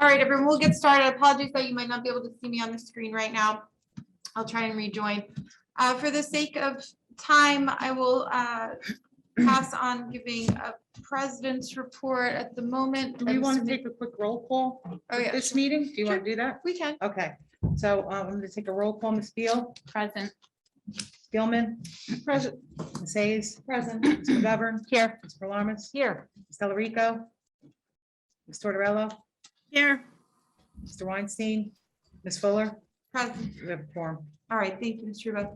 All right, everyone, we'll get started. Apologies that you might not be able to see me on the screen right now. I'll try and rejoin. For the sake of time, I will pass on giving a president's report at the moment. Do we want to take a quick roll call for yeah, this meeting? Do you want to do that? We can. Okay, so I'm going to take a roll call. Ms. Beal? Present. Spielman? Present. Ms. Hayes? Present. Ms. McGovern? Here. Ms. Larmis? Here. Ms. Delarico? Ms. Tortorella? Here. Mr. Weinstein? Ms. Fuller? Present. We have a quorum. All right, thank you, Mr. Ruba.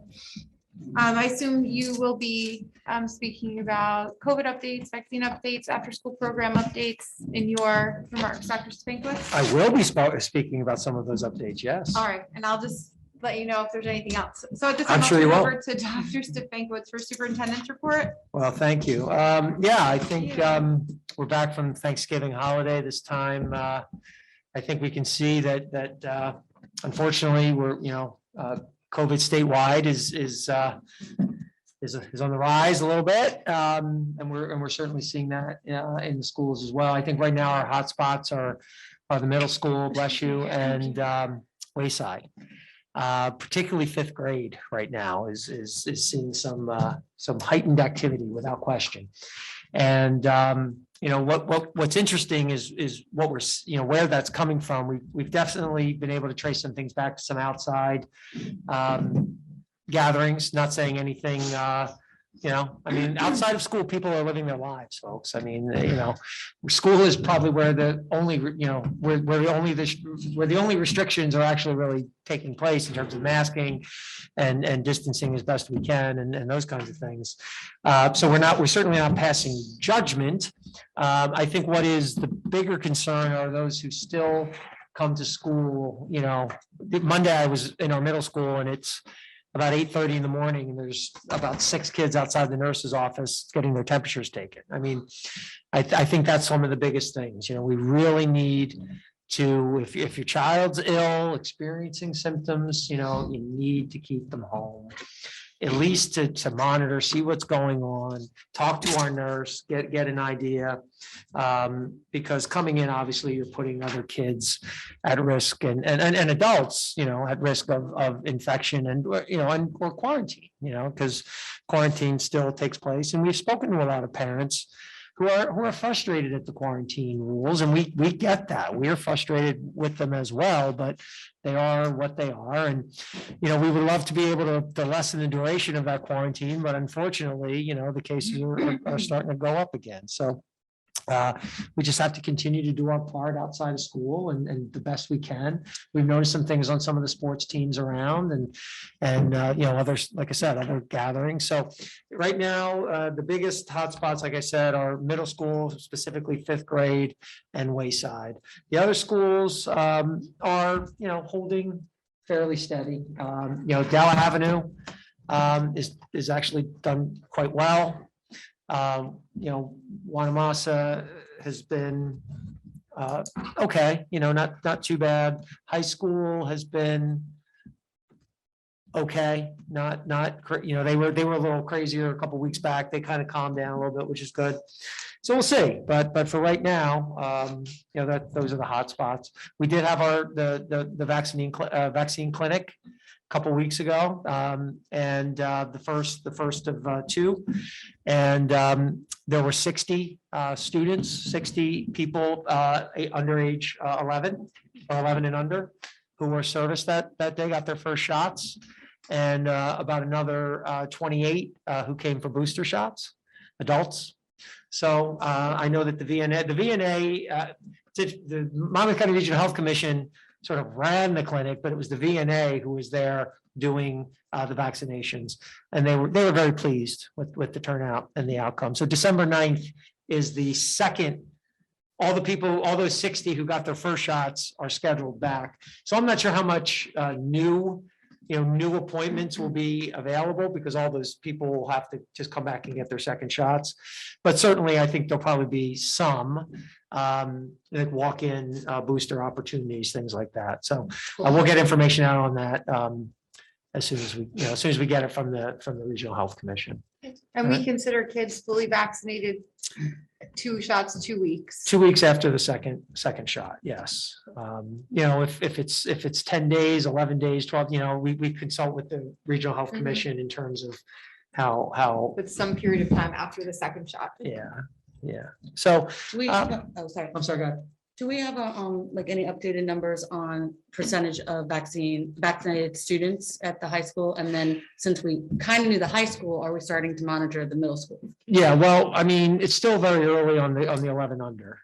I assume you will be speaking about COVID updates, vaccine updates, after-school program updates in your remarks, Dr. Spankowitz. I will be speaking about some of those updates, yes. All right, and I'll just let you know if there's anything else. So at this I'm time, I'll sure turn you it will. over to Dr. Spankowitz for superintendent's report. Well, thank you. Yeah, I think we're back from Thanksgiving holiday this time. I think we can see that unfortunately we're, COVID statewide is on the rise a little bit. And we're certainly seeing that in the schools as well. I think right now our hotspots are the middle school, bless you, and Wayside. Particularly fifth grade right now is seeing some heightened activity without question. And what's interesting is what we're where that's coming from. We've definitely been able to trace some things back to some outside gatherings, not saying anything outside of school, people are living their lives, folks. I mean, school is probably where the only restrictions are actually really taking place in terms of masking and distancing as best we can and those kinds of things. So we're certainly not passing judgment. I think what is the bigger concern are those who still come to school. Monday I was in our middle school and it's about 8:30 in the morning, and there's about 6 kids outside the nurse's office getting their temperatures taken. I mean, I think that's one of the biggest things. We really need to, if your child's ill, experiencing symptoms, you need to keep them home, at least to monitor, see what's going on, talk to our nurse, get an idea. Because coming in, obviously, you're putting other kids at risk and adults, at risk of infection or quarantine, because quarantine still takes place. And we've spoken to a lot of parents who are frustrated at the quarantine rules, and we get that. We are frustrated with them as well, but they are what they are. And we would love to be able to lessen the duration of that quarantine, but unfortunately, the cases are starting to go up again. So we just have to continue to do our part outside of school and the best we can. We've noticed some things on some of the sports teams around and others, like I said, other gatherings. So right now, the biggest hotspots, like I said, are middle school, specifically fifth grade and Wayside. The other schools are, holding fairly steady. Dalla Avenue is actually done quite well. Wanamasa has been okay, not too bad. High school has been okay, not they were a little crazier a couple weeks back. They kind of calmed down a little bit, which is good. So we'll see. But for right now, those are the hot spots. We did have the vaccine clinic couple weeks ago, and the first of 2, and there were 60 students, 60 people under age 11 or 11 and under who were serviced that day, got their first shots, and about another 28 who came for booster shots, adults. So I know that the VNA, the Monmouth County Regional Health Commission sort of ran the clinic, but it was the VNA who was there doing the vaccinations. And they were very pleased with the turnout and the outcome. So December 9th is the second. All those 60 who got their first shots are scheduled back. So I'm not sure how much new appointments will be available, because all those people will have to just come back and get their second shots. But certainly I think there'll probably be some like walk-in booster opportunities, things like that. So we'll get information out on that as soon as we get it from the Regional Health Commission. And we Right. consider kids fully vaccinated 2 shots, 2 weeks. 2 weeks after the second shot, yes. You know, if it's 10 days, 11 days, 12, you know, we consult with the Regional Health Mhm. Commission in terms of how, With some period of time after the second shot. yeah. So, Do we, oh, sorry. I'm sorry, go ahead. Do we have like any updated numbers on percentage of vaccinated students at the high school? And then since we kind of knew the high school, are we starting to monitor the middle school? Yeah, well, I mean, it's still very early on the 11 under.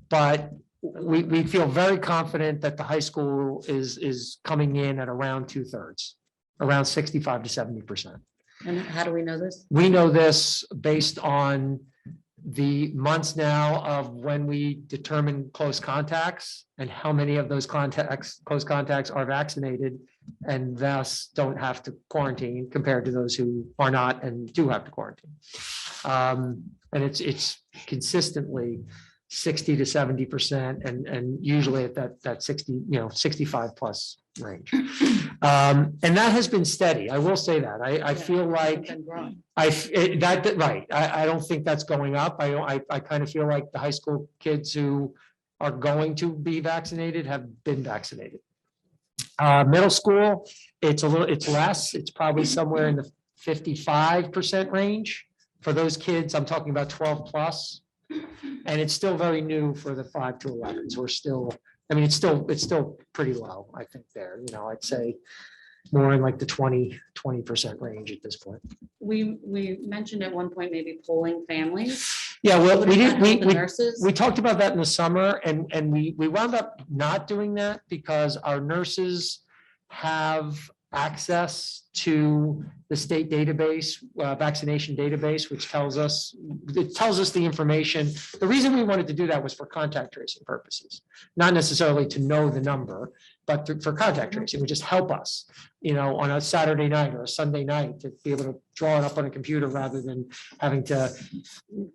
But we feel very confident that the high school is coming in at around 2/3, around 65 to 70%. And how do we know this? We know this based on the months now of when we determine close contacts and how many of those close contacts are vaccinated and thus don't have to quarantine compared to those who are not and do have to quarantine. And it's consistently 60 to 70% and usually at that 60, 65 plus range. And that has been steady. I will say that. I feel like Been growing. right. I don't think that's going up. I kind of feel like the high school kids who are going to be vaccinated have been vaccinated. Middle school, it's less. It's probably somewhere in the 55% range. For those kids, I'm talking about 12 plus. And it's still very new for the 5 to 11s. We're still, I mean, it's still pretty low, I think there, I'd say more in like the 20% range at this point. We mentioned at one point maybe polling families. Yeah, well, Would we that did, help the nurses? we talked about that in the summer and we wound up not doing that because our nurses have access to the state database, vaccination database, which tells us the information. The reason we wanted to do that was for contact tracing purposes, not necessarily to know the number, but for contact tracing, would just help us, on a Saturday night or a Sunday night to be able to draw it up on a computer rather than having to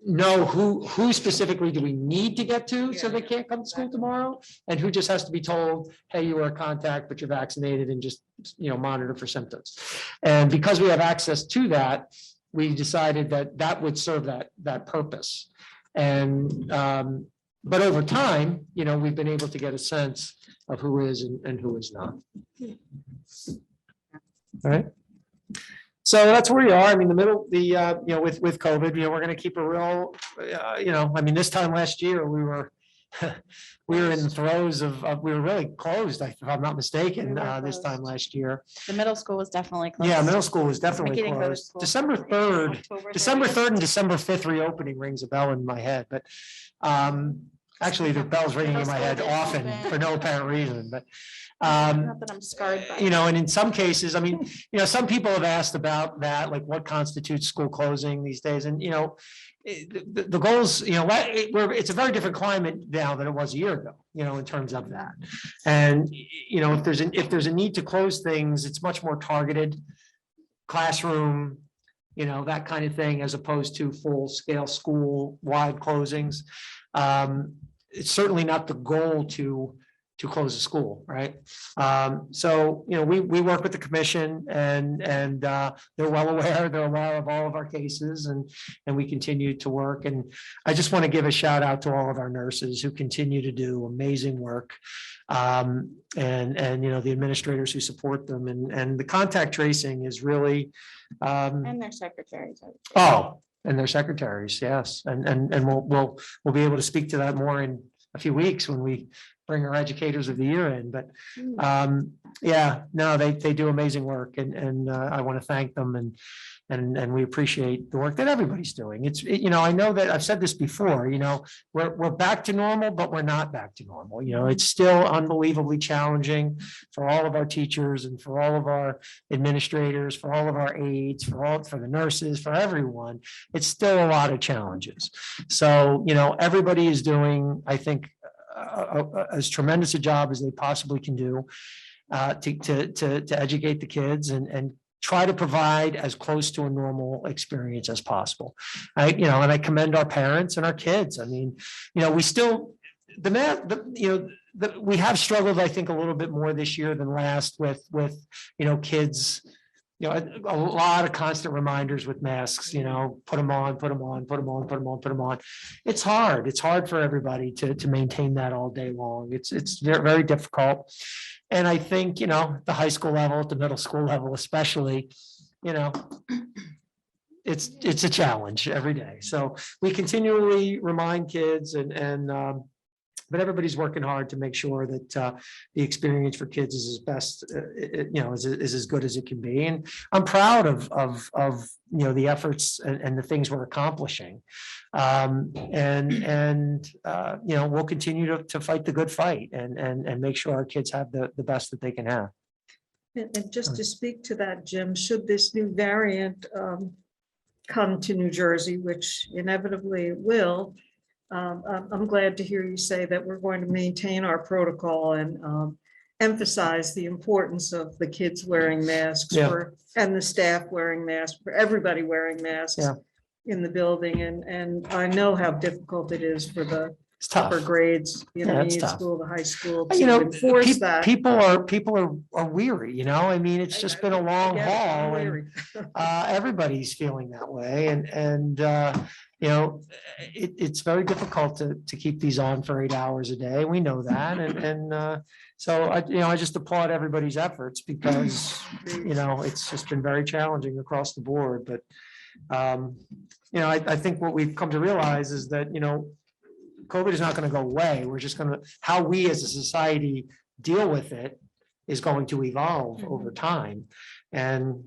know who specifically do we need to get to so they can't come to school tomorrow, and who just has to be told, hey, you were a contact, but you're vaccinated, and just, monitor for symptoms. And because we have access to that, we decided that would serve that purpose. And, but over time, we've been able to get a sense of who is and who is not. All right. So that's where we are. I mean, with COVID, we're going to keep a real, I mean, this time last year, we were in the throes of, we were really closed, if I'm not mistaken, We were this time closed. last year. The middle school was definitely closed. Yeah, middle school was definitely Mickey didn't go to closed. school. December 3rd, October December 30th. 3rd and December 5th reopening rings a bell in my head, but actually the bell's ringing in my head often for no apparent reason, but Not that I'm scarred by. and in some cases, I mean, some people have asked about that, like what constitutes school closing these days, and the goals, it's a very different climate now than it was a year ago, in terms of that. And if there's a need to close things, it's much more targeted, classroom, that kind of thing, as opposed to full scale school wide closings. It's certainly not the goal to close the school, right? So, we work with the commission and they're well aware, of all of our cases and we continue to work. And I just want to give a shout out to all of our nurses who continue to do amazing work. And the administrators who support them and the contact tracing is really, And their secretaries. and their secretaries, yes. And we'll be able to speak to that more in a few weeks when we bring our educators of the year in, but they do amazing work and I want to thank them and we appreciate the work that everybody's doing. I know that I've said this before, we're back to normal, but we're not back to normal. It's still unbelievably challenging for all of our teachers and for all of our administrators, for all of our aides, for the nurses, for everyone. It's still a lot of challenges. So, everybody is doing, I think, as tremendous a job as they possibly can do to educate the kids and try to provide as close to a normal experience as possible. And I commend our parents and our kids. I mean, we still, we have struggled, I think, a little bit more this year than last with kids, you know, a lot of constant reminders with masks, put them on, put them on, put them on, put them on, put them on. It's hard. It's hard for everybody to maintain that all day long. It's very, very difficult. And I think, the high school level, at the middle school level especially, it's a challenge every day. So we continually remind kids but everybody's working hard to make sure that the experience for kids is as best, is as good as it can be. And I'm proud of the efforts and the things we're accomplishing. We'll continue to fight the good fight and make sure our kids have the best that they can have. And just to speak to that, Jim, should this new variant come to New Jersey, which inevitably it will, I'm glad to hear you say that we're going to maintain our protocol and emphasize the importance of the kids wearing masks and the staff wearing masks, for everybody wearing masks in the building. And I know how difficult it is for the It's tough. upper grades, it's intermediate tough. school, the high school, You to know, enforce that. people are weary, I mean, it's just been a long I get it, I'm haul and weary. everybody's feeling that way. And it's very difficult to keep these on for 8 hours a day. We know that. So I just applaud everybody's efforts because, it's just been very challenging across the board. But, I think what we've come to realize is that, COVID is not going to go away. We're just how we as a society deal with it is going to evolve over time. And,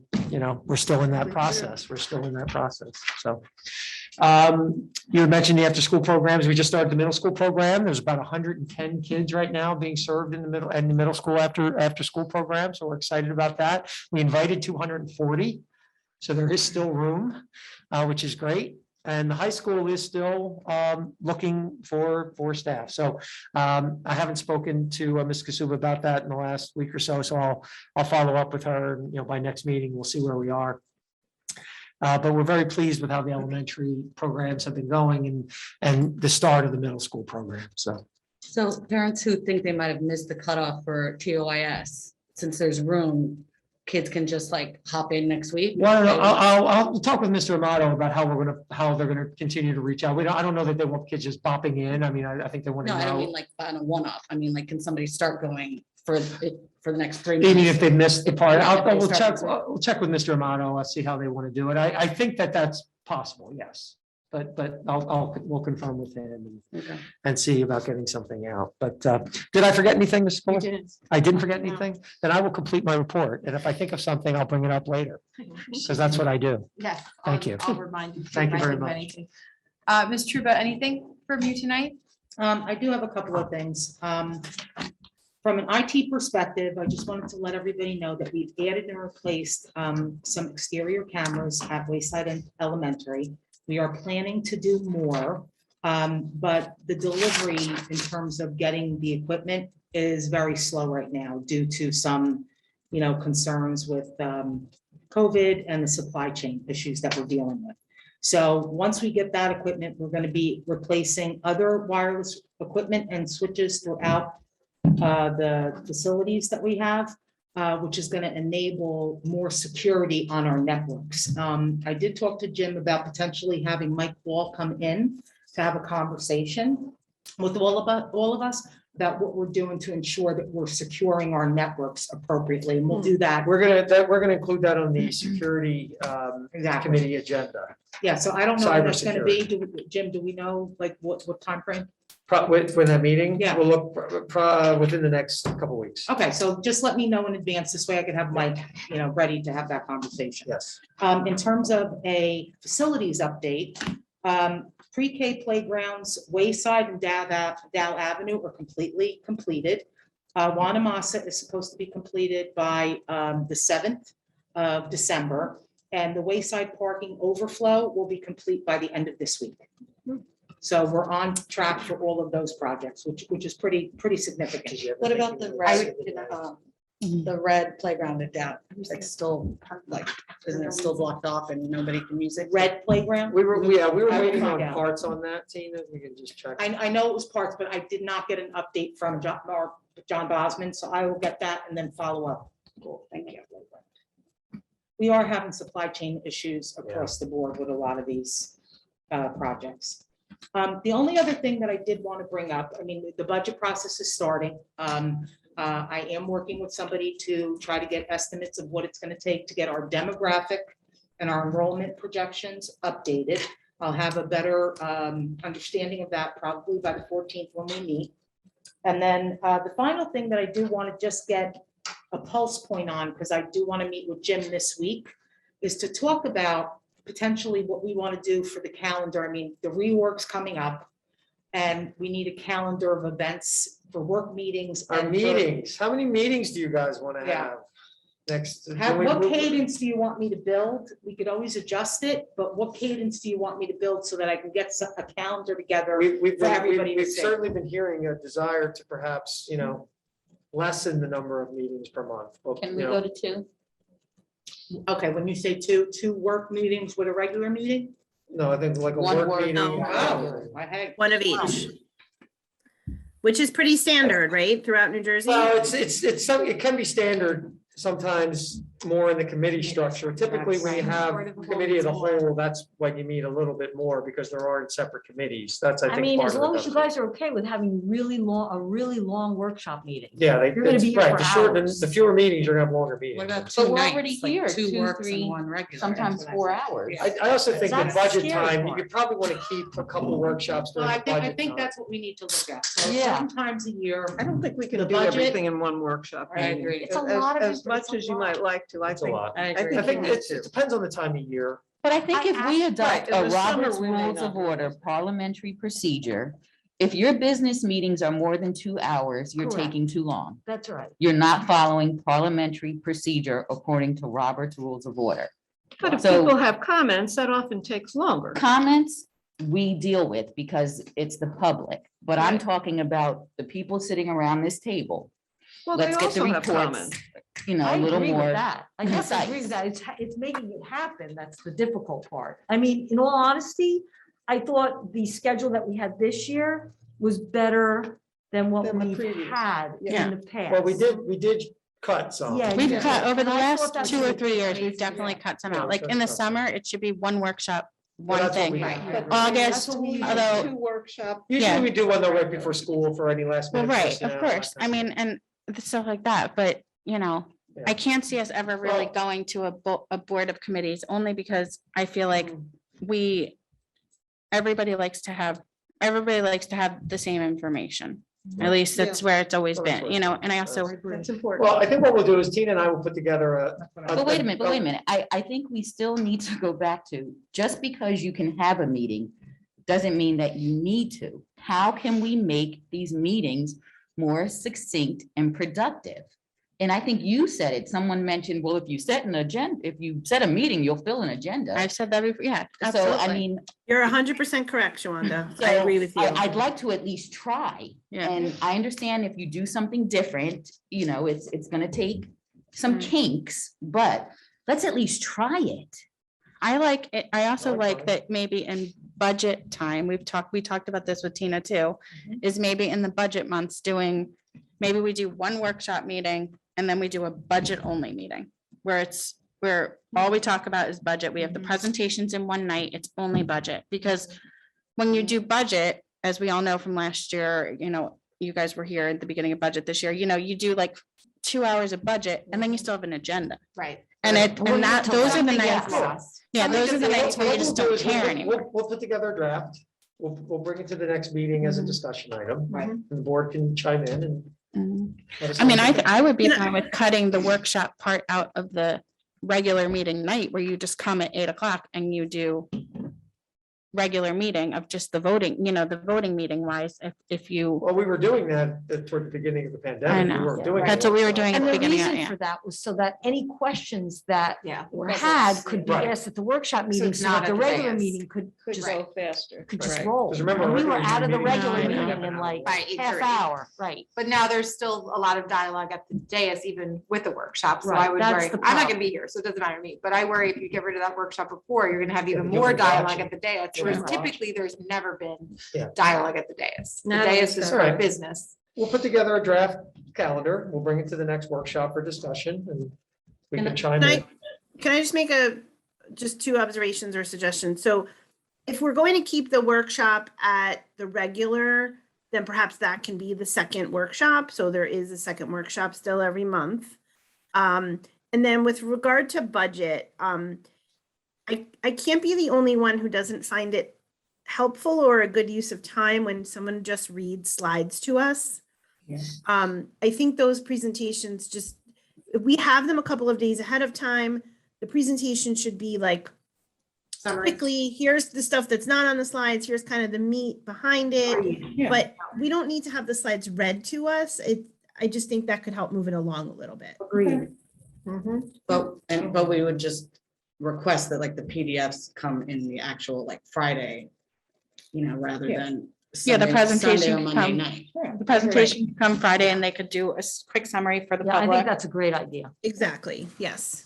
we're still in that process. So you had mentioned the after-school programs. We just started the middle school program. There's about 110 kids right now being served in the middle school after school program. So we're excited about that. We invited 240. So there is still room, which is great. And the high school is still looking for staff. So I haven't spoken to Ms. Kasuba about that in the last week or so. So I'll follow up with her. And, by next meeting, we'll see where we are. But we're very pleased with how the elementary programs have been going and the start of the middle school program. So parents who think they might have missed the cutoff for TOIS, since there's room, kids can just hop in next week. Well, I'll talk with Mr. Amato about how they're gonna continue to reach out. I don't know that they want kids just bopping in. I mean, I think they want to No, know. I don't mean on a one-off. I mean, can somebody start going for the next 3 months? Even if they missed the part, Yeah, if they we'll start we'll check with Mr. Amato. Let's see how they want to do it. I think that's possible, yes. But we'll confirm with him Okay. and see about getting something out. But did I forget anything, Ms. Fuller? I didn't forget anything? Then I will complete my report. And if I think of something, I'll bring it up later, because that's what I do. Yes. Thank you. I'll remind you. Thank you very of much. anything. Ms. Truba, anything from you tonight? I do have a couple of things. From an IT perspective, I just wanted to let everybody know that we've added and replaced some exterior cameras at Wayside Elementary. We are planning to do more, but the delivery in terms of getting the equipment is very slow right now due to some, concerns with COVID and the supply chain issues that we're dealing with. So once we get that equipment, we're going to be replacing other wireless equipment and switches throughout the facilities that we have, which is going to enable more security on our networks. I did talk to Jim about potentially having Mike Wall come in to have a conversation with all of us about what we're doing to ensure that we're securing our networks appropriately. And we'll do that. We're gonna include that on the security Exactly. committee agenda. Yeah, so I don't know when that's going to be. Cybersecurity. Jim, do we know what time frame? For that meeting? Yeah. We'll look within the next couple of weeks. Okay, so just let me know in advance. This way I can have Mike, ready to have that conversation. Yes. In terms of a facilities update, pre-K playgrounds, Wayside and Dow Avenue are completely completed. Wanamasa is supposed to be completed by the 7th of December, and the Wayside parking overflow will be complete by the end of this week. So we're on track for all of those projects, which is pretty significant. What about the red playground at Dow? It's still isn't it still blocked off and nobody can use it? Red playground? We were I will waiting on find out. parts on that, Tina. We can just check. I know it was parts, but I did not get an update from John Bosman, so I will get that and then follow up. Cool, thank you. we are having supply chain issues across the board with a lot of these projects. The only other thing that I did want to bring up, I mean, the budget process is starting. I am working with somebody to try to get estimates of what it's going to take to get our demographic and our enrollment projections updated. I'll have a better understanding of that probably by the 14th when we meet. And then the final thing that I do want to just get a pulse point on, because I do want to meet with Jim this week, is to talk about potentially what we want to do for the calendar. I mean, the rework's coming up and we need a calendar of events for work meetings. Our and for- meetings, how many meetings do you guys want to Yeah. have next? What cadence do you want me to build? We could always adjust it, but what cadence do you want me to build so that I can get a calendar together? We've for everybody to we've see? certainly been hearing a desire to perhaps, lessen the number of meetings per month. But, Can we you go know, to 2? Okay, when you say two work meetings with a regular meeting? No, I think like a One work word, meeting. no. Oh, I had. One of each. Which is pretty standard, right, throughout New Jersey? Well, it's some, it can be standard, sometimes more in the committee structure. Typically, when you have committee of the whole, that's when you meet a little bit more because there aren't separate committees. That's, I I think. mean, part as of the long as you benefit. guys are okay with having a really long workshop meeting. Yeah, You're gonna be here right, for the shorter, hours. the fewer meetings, you're gonna have longer meetings. What about But two we're nights? already like here, two 2, works 3, and one regular. sometimes That's what I 4 said. hours. I also think That's with the budget scary time, you part. could probably want to keep a couple of workshops Well, during I budget think, I think time. that's what we need to look at. So Yeah. sometimes a year. I don't think we The can do budget- everything in one workshop. I meeting. agree. It's a As- lot of As info- much it's a as you lot. might like to, I It's a think. lot. I I agree. think I think you need it to. depends on the time of year. But I think if we adopt in a the summer, Robert's we may Rules not of do Order this. parliamentary procedure, if your business meetings are more than 2 hours, you're Correct. taking too long. That's right. You're not following parliamentary procedure according to Robert's Rules of Order. But if So- people have comments, that often takes longer. Comments, we deal with because it's the public, but I'm Right. talking about the people sitting around this table. Well, they Let's get the also have reports, comments. a I little agree with more. that. I guess I agree with that. It's making it happen. That's the difficult part. I mean, in all honesty, I thought the schedule that we had this year was better than what Than the we've previous. had Yeah. in the past. Well, we did cut some. Yeah, We've Yeah. cut over the And I thought last that's 2 or what 3 years, made we've it, definitely yeah. cut some Yeah, out. Like that's in the tough. summer, it should be one workshop, Well, one that's what thing. we- Right. yeah. August, what we usually although- Two workshop. Usually Yeah. we do one though right before school for any last Well, minute. right, personnel, of that course. kind I of mean, and the stuff like that, but Yeah. I can't see us ever really Well- going to a board of committees, only because I feel like everybody likes to have the same information. At least that's where it's always Well, that's been, what it and I also, That's important. Well, I think what we'll do is Tina and I will put together a. But wait a minute. I think we still need to go back to, just because you can have a meeting doesn't mean that you need to. How can we make these meetings more succinct and productive? And I think you said it. Someone mentioned, well, if you set an agenda, if you set a meeting, you'll fill an agenda. I've said that before, yeah, So, I absolutely. mean, You're 100% correct, Shawanda. I so agree with you. I'd like to at least try. Yeah. And I understand if you do something different, it's gonna take some Mm. kinks, but let's at least try it. I like it. I also like like mine. that maybe in budget time, we talked about this with Tina too, Mm-hmm. is maybe in the budget months maybe we do one workshop meeting and then we do a budget only meeting where all we talk about is budget. We have the Mhm. presentations in one night. It's only budget because when you do budget, as we all know from last year, you guys were here at the beginning of budget this year, you do like 2 hours of budget and then you still have an agenda. Right. And those are the nights. Yes. Yeah, those are the nights where you just don't care anymore. We'll put together a draft. We'll bring it to the next meeting as a discussion item. Right. And the board can chime in and. Mhm. let us I mean, know. I would be fine with cutting the workshop part out of the regular meeting night where you just come at 8 o'clock and you do regular meeting of just the voting, the voting meeting wise, if you, Well, we were doing that toward the beginning of the pandemic. know. We weren't doing. that's what we were it. doing at And the the beginning. reason Yeah. for that was so that any questions that Yeah. were had could be Right. asked at the workshop So meeting, it's so not that the at the regular dais. meeting could Could just, go faster. could just Right. roll. 'Cause remember, And we were regular out of the meetings regular usually meeting happen in an like By half 8:30. hour, right? But now there's still a lot of dialogue at the dais, even with the workshop. So I Right, would that's worry, the I'm not problem. gonna be here, so it doesn't matter to me, but I worry if you get rid of that workshop before, you're gonna have even you'll more be dialogue watching. at the dais. You'll Whereas be watching. typically there's never been Yeah. dialogue at the dais. The Now dais it's is all for right. business. We'll put together a draft calendar. We'll bring it to the next workshop for discussion and we can And chime I- in. can I just make just two observations or suggestions? So if we're going to keep the workshop at the regular, then perhaps that can be the second workshop. So there is a second workshop still every month. And then with regard to budget, I can't be the only one who doesn't find it helpful or a good use of time when someone just reads slides to us. Yeah. I think those presentations just, if we have them a couple of days ahead of time, the presentation should be like, quickly, here's the stuff that's not on the slides, here's kind of the meat behind it. Yeah. But we don't need to have the slides read to us. I just think that could help move it along a little bit. Agreed. But we would just request that like the PDFs come in the actual like Friday, rather Yeah. than. Yeah, the Sunday or presentation Monday could come- night. The presentation can come Friday and they could do a quick summary for the Yeah, I think public. that's a great idea. Exactly, yes.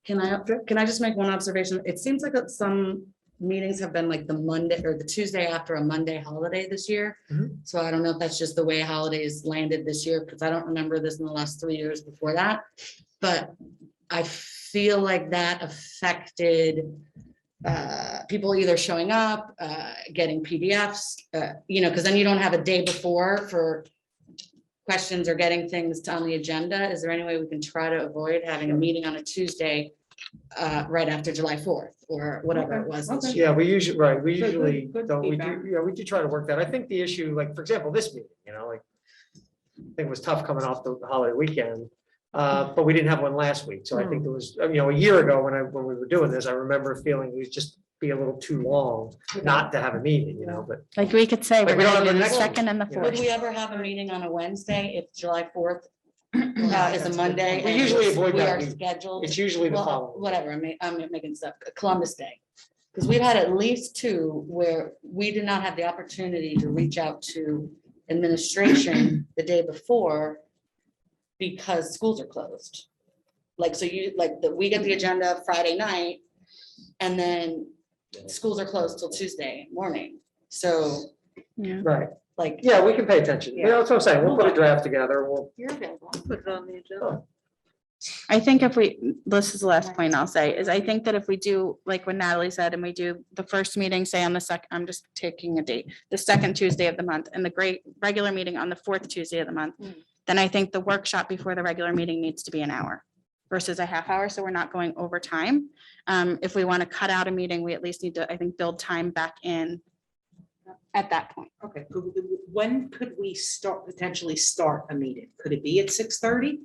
Can I just make one observation? It seems like that some meetings have been like the Monday or the Tuesday after a Monday holiday this year. Mhm. So I don't know if that's just the way holidays landed this year, because I don't remember this in the last 3 years before that. But I feel like that affected people either showing up, getting PDFs, because then you don't have a day before for questions or getting things on the agenda. Is there any way we can try to avoid having a meeting on a Tuesday right after July 4th or whatever it was this year? Yeah, we usually, right, we So good- usually good don't, we feedback. do, yeah, we do try to work that. I think the issue, like, for example, this meeting, like, I think it was tough coming off the holiday weekend. But we didn't have one last week. So I think there was, a year ago when we were doing this, I remember feeling it was just be a little too long not to have a meeting, but. Like we could say, Like we're we don't gonna have do the the next one. second and the Yeah. Would fourth. we ever have a meeting on a Wednesday if July 4th is a Monday? We and usually avoid we that are week. scheduled. It's usually the Well, following. whatever, I'm making stuff, Columbus Day. Because we've had at least two where we did not have the opportunity to reach out to administration the day before because schools are closed. Like, so we get the agenda Friday night and then schools are closed till Tuesday morning. So Right. like, Yeah, we can pay attention. Yeah, that's what I'm saying. We'll put a draft together. We'll. You're available. Put it on the agenda. I think if this is the last point I'll say, is I think that if we do, like what Natalie said, and we do the first meeting, say on the second, I'm just taking a date, the second Tuesday of the month, and the regular meeting on the fourth Tuesday of the month, then I think the workshop before the regular meeting needs to be an hour versus a half hour, so we're not going over time. If we want to cut out a meeting, we at least need to, I think, build time back in at that point. Okay, when could we potentially start a meeting? Could it be at 6:30?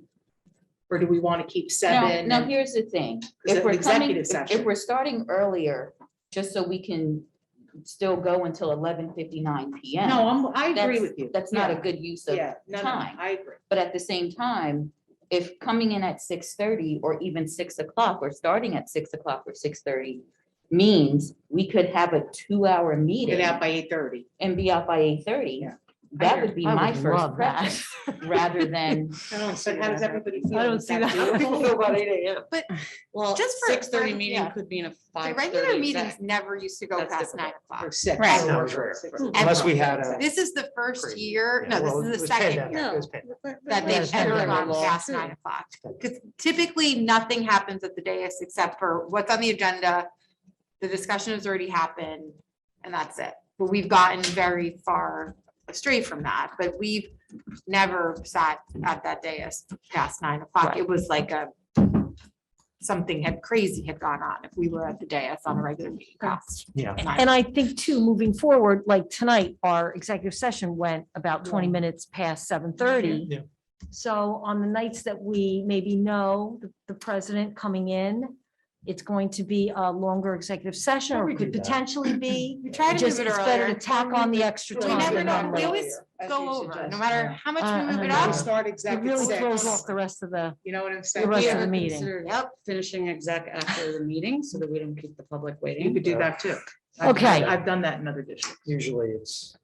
Or do we want to keep 7? Now, here's the thing. Is it If we're coming, executive if session? we're starting earlier, just so we can still go until 11:59 PM. No, I agree that's- with you. That's not a Yeah. good use of Yeah, no, time. I agree. But at the same time, if coming in at 6:30 or even 6 o'clock or starting at 6 o'clock or 6:30 means we could have a 2-hour meeting Get out by 8:30. and be out by 8:30. Yeah. That would be I my would first love that. preference, rather than, But how does everybody feel? I don't Is see that. doable? People feel about 8 AM. well, Just for- 6:30 meeting yeah. could be in a The 5:30. regular meetings exec. never used to go That's past difficult. 9 o'clock. Or 6. Right. No, it's rare. 6. Unless we had a. This is the first Crazy. year, Yeah, no, well, this it is the was second pandemic. year It was pandemic. that Yeah, they've it's ever pandemic. gone past 9 o'clock. Because typically, nothing happens at the dais except for what's on the agenda. The discussion has already happened, and that's it. But we've gotten very far astray from that, but we've never sat at that dais past 9 o'clock. It was like something crazy had gone on if we were at the dais on a regular meeting past. Yeah. 9. And I think too, moving forward, like tonight, our executive session went about 20 minutes past 7:30. Yeah. So on the nights that we maybe know the president coming in, it's going to be a longer executive session, Yeah, or we could do that. potentially be. We try to Just, move it it's better earlier. to tack on the extra We time. never than know. not We later. always go over, no matter how much we move it I up. know. Start It exec at really 6. throws off the rest of the, You know what I'm the saying? rest We of the ever meeting. considered Yep. finishing exec after the meeting so that we don't keep the public You waiting? could do that too. Okay. I've done that in other districts. Usually it's.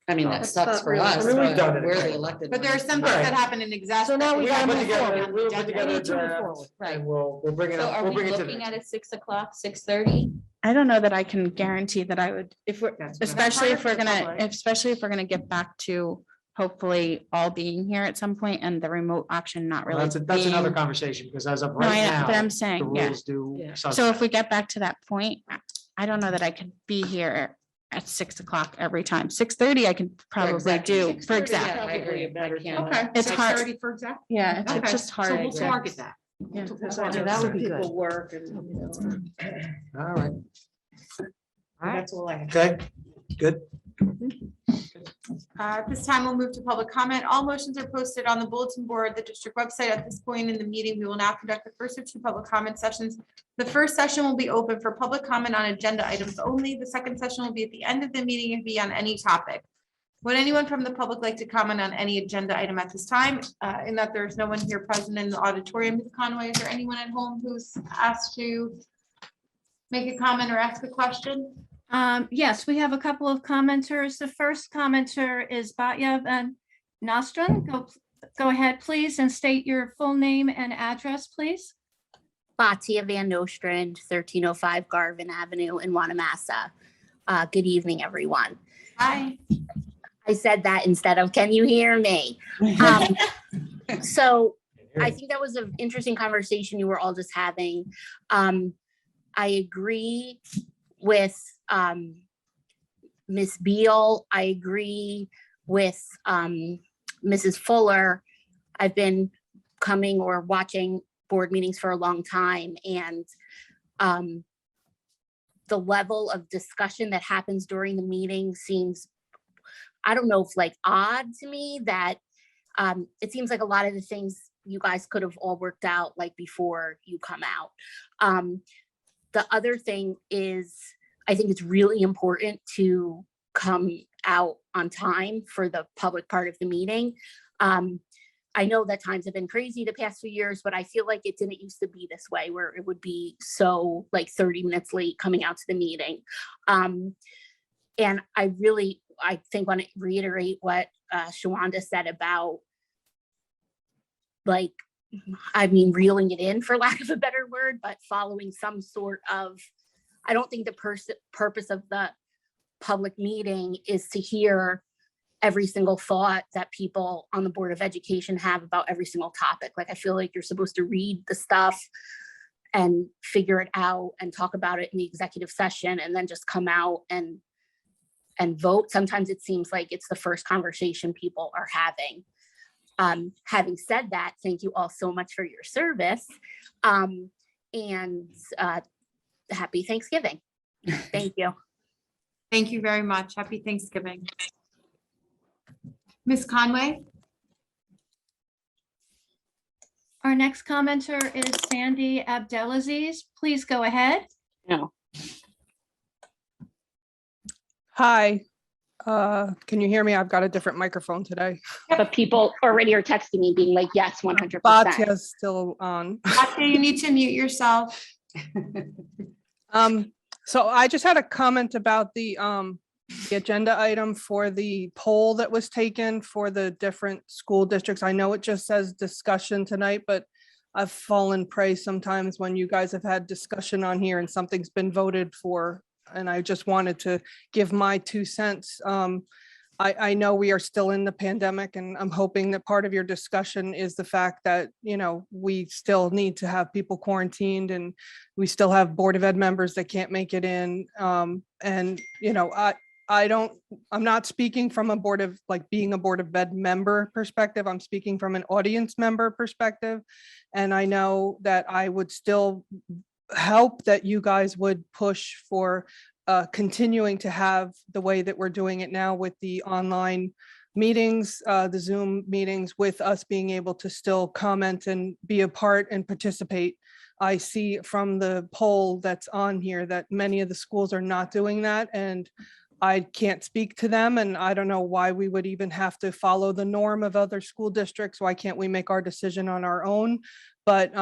I mean, that That's sucks not for really- us, I mean, we've but done it. we're the elected. But there are ones. some things Right. that happen in exec. So now that we we gotta have We'll to put move put together, on the we'll put agenda. together a need to move draft forward. Right. and we'll bring it So up, are we'll we bring it to the looking next. at a 6 o'clock, 6:30? I don't know that I can guarantee that I would, if we're, That's what I'm- especially if we're That's harder gonna, for the public. especially if we're gonna get back to hopefully all being here at some point and the remote option not really. That's another being- conversation, because as of No, right I know, but I'm now, the saying, yeah. rules do. Yeah. So if suspect. we get back to that point, I don't know that I could be here at 6 o'clock every time. 6:30 I can probably exact- do, 6:30 for is example. I agree. probably a better I can't- time. Okay. It's hard. 6:30 for example. Yeah, it's Okay. just hard. So we'll agree. target that. Yeah. Because Yeah, I know that would some be good. people work and, you know. All right, That's all I have. okay, good. At this time, we'll move to public comment. All motions are posted on the bulletin board, the district website. At this point in the meeting, we will now conduct the first of two public comment sessions. The first session will be open for public comment on agenda items only. The second session will be at the end of the meeting and be on any topic. Would anyone from the public like to comment on any agenda item at this time? In that there's no one here present in the auditorium. Ms. Conway, is there anyone at home who's asked to make a comment or ask a question? Yes, we have a couple of commenters. The first commenter is Batya Van Nostrand. Go ahead, please, and state your full name and address, please. Batia Van Nostrand, 1305 Garvin Avenue in Wanamassa. Good evening, everyone. Hi. I said that instead of, can you hear me? So I think that was an interesting conversation you were all just having. I agree with Ms. Beal. I agree with Mrs. Fuller. I've been coming or watching board meetings for a long time, and the level of discussion that happens during the meeting seems, I don't know if like odd to me, that it seems like a lot of the things you guys could have all worked out like before you come out. The other thing is, I think it's really important to come out on time for the public part of the meeting. I know that times have been crazy the past few years, but I feel like it didn't used to be this way, where it would be so like 30 minutes late coming out to the meeting. And I think want to reiterate what Shawanda said about, like, I mean, reeling it in, for lack of a better word, but following some sort of, I don't think the purpose of the public meeting is to hear every single thought that people on the Board of Education have about every single topic. Like, I feel like you're supposed to read the stuff and figure it out and talk about it in the executive session and then just come out and vote. Sometimes it seems like it's the first conversation people are having. Having said that, thank you all so much for your service. And happy Thanksgiving. Thank you. Thank you very much. Happy Thanksgiving. Ms. Conway? Our next commenter is Sandy Abdelaziz. Please go ahead. Hi, can you hear me? I've got a different microphone today. But people already are texting me being like, yes, 100%. Batya's still on. Batya, you need to mute yourself. So I just had a comment about the agenda item for the poll that was taken for the different school districts. I know it just says discussion tonight, but I've fallen prey sometimes when you guys have had discussion on here and something's been voted for. And I just wanted to give my 2 cents. I know we are still in the pandemic, and I'm hoping that part of your discussion is the fact that, you know, we still need to have people quarantined, and we still have Board of Ed members that can't make it in. And, you know, I'm not speaking from a board of, like, being a Board of Ed member perspective. I'm speaking from an audience member perspective. And I know that I would still help that you guys would push for continuing to have the way that we're doing it now with the online meetings, the Zoom meetings, with us being able to still comment and be a part and participate. I see from the poll that's on here that many of the schools are not doing that, and I can't speak to them, and I don't know why we would even have to follow the norm of other school districts. Why can't we make our decision on our own? But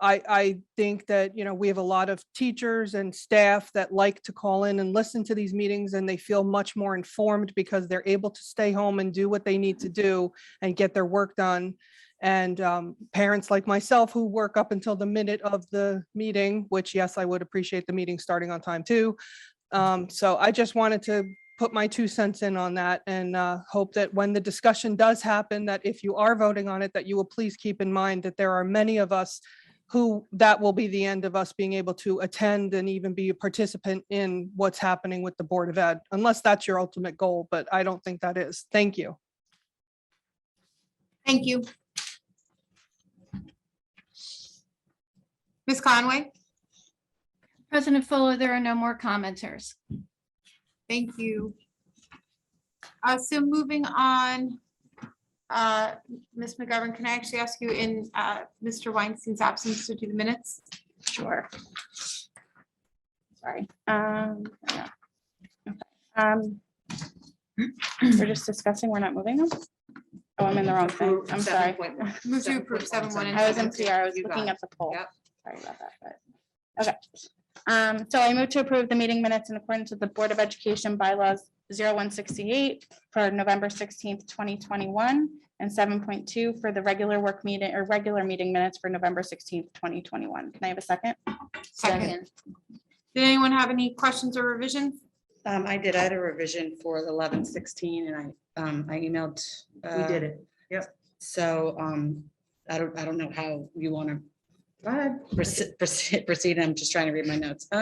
I think that, you know, we have a lot of teachers and staff that like to call in and listen to these meetings, and they feel much more informed because they're able to stay home and do what they need to do and get their work done. And parents like myself who work up until the minute of the meeting, which, yes, I would appreciate the meeting starting on time too. So I just wanted to put my 2 cents in on that and hope that when the discussion does happen, that if you are voting on it, that you will please keep in mind that there are many of us who that will be the end of us being able to attend and even be a participant in what's happening with the Board of Ed, unless that's your ultimate goal, but I don't think that is. Thank you. Thank you. Ms. Conway, President Fuller, there are no more commenters. thank you. So moving on, Ms. McGovern, can I actually ask you in Mr. Weinstein's absence to do the minutes? Sure. Sorry. Yeah. Okay. We're just discussing, we're not moving them? Oh, I'm in the wrong thing. I'm sorry. Move to approve 7.1 and I was in 7.2. CR, I was You got looking it. at the poll. Yep. Sorry about that, but, okay. So I move to approve the meeting minutes in accordance with the Board of Education bylaws 0168 for November 16th, 2021, and 7.2 for the regular work meeting or regular meeting minutes for November 16th, 2021. Can I have a second? Second. Did anyone have any questions or revisions? I did, I had a revision for the 11/16 and I emailed. We did it. Yep. So I don't know how you want to Go ahead. proceed. I'm just trying to read my notes. Did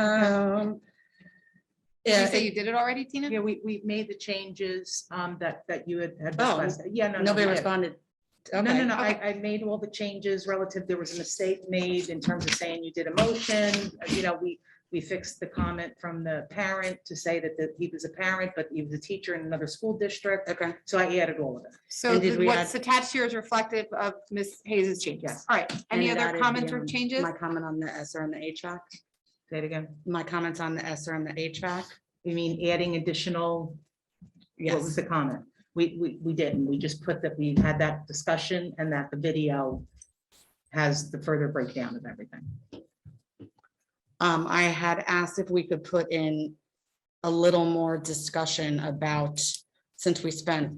you Yeah, say you did it already, Tina? Yeah, we made the changes that you had Oh, requested. Yeah, no. nobody we did. responded. No, no, Okay. no, Okay. I made all the changes relative, there was a mistake made in terms of saying you did a motion, we fixed the comment from the parent to say that he was a parent, but he was a teacher in another school district, Okay. so I added all of it. So And did we what's attached here is reflective of Ms. Hayes's changes. Yes. All right. Any And other added comments the, or changes? My comment on the ESER and the HVAC, Say it again. my comments on the ESER and the HVAC. You mean adding additional, what was Yes, the comment? We didn't, we just put that we had that discussion and that the video has the further breakdown of everything. I had asked if we could put in a little more discussion about, since we spent,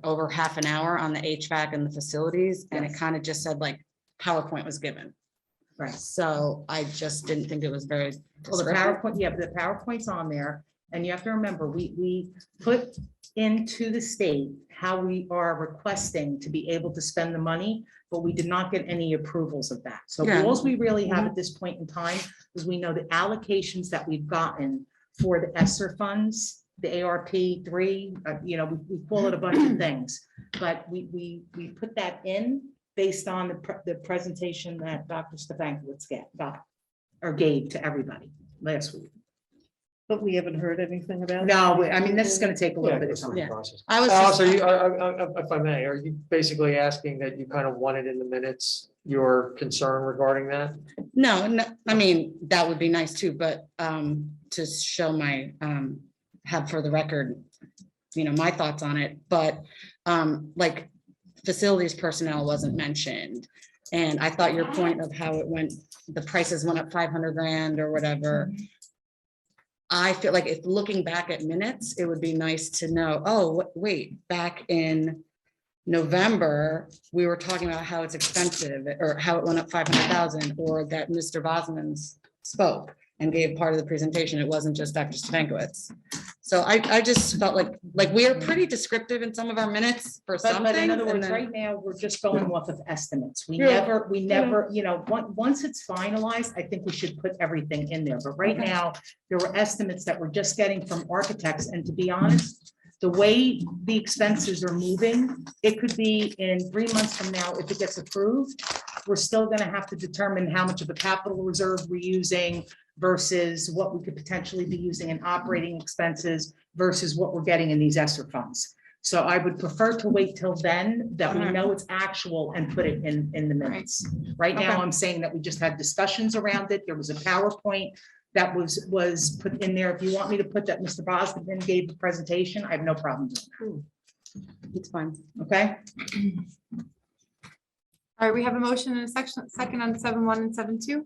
over half an hour on the HVAC and the facilities, and it Yes. kind of just said like PowerPoint was given. Right. So I just didn't think it was very. Well, the descriptive. PowerPoint, yeah, but the PowerPoint's on there, and you have to remember, we put into the state how we are requesting to be able to spend the money, but we did not get any approvals of that. So Yeah. all we really have at this point in time is we know the allocations that we've gotten for the ESSER funds, the ARP 3, we call it a bunch of things, but we put that in based on the presentation that Dr. Stefanowitz got or gave to everybody last week. But we haven't heard anything about it. No, I mean, this is gonna take a little bit of time. Yeah. I was So just, you, if I may, are you basically asking that you kind of wanted in the minutes your concern regarding that? no, I mean, that would be nice too, but to show my, have for the record, my thoughts on it, but like facilities personnel wasn't mentioned. And I thought your point of how it went, the prices went up 500 grand or whatever. I feel like if looking back at minutes, it would be nice to know, oh, wait, back in November, we were talking about how it's expensive or how it went up 500,000, or that Mr. Bosman's spoke and gave part of the presentation. It wasn't just Dr. Stefanowitz. So I just felt like we are pretty descriptive in some of our minutes for some But in things. other and words, then- right now, we're just going off of estimates. We Yeah. never, once it's finalized, I think we should put everything in there. But right Okay. now, there were estimates that we're just getting from architects. And to be honest, the way the expenses are moving, it could be in 3 months from now, if it gets approved, we're still gonna have to determine how much of a capital reserve we're using versus what we could potentially be using in operating expenses versus what we're getting in these ESSER funds. So I would prefer to wait till then, that we know it's actual and put it in the minutes. Right now, Okay. I'm saying that we just had discussions around it. There was a PowerPoint that was put in there. If you want me to put that Mr. Bosman gave the presentation, I have no problem doing It's fine. that. Okay? All right, we have a motion and a second on 7.1 and 7.2.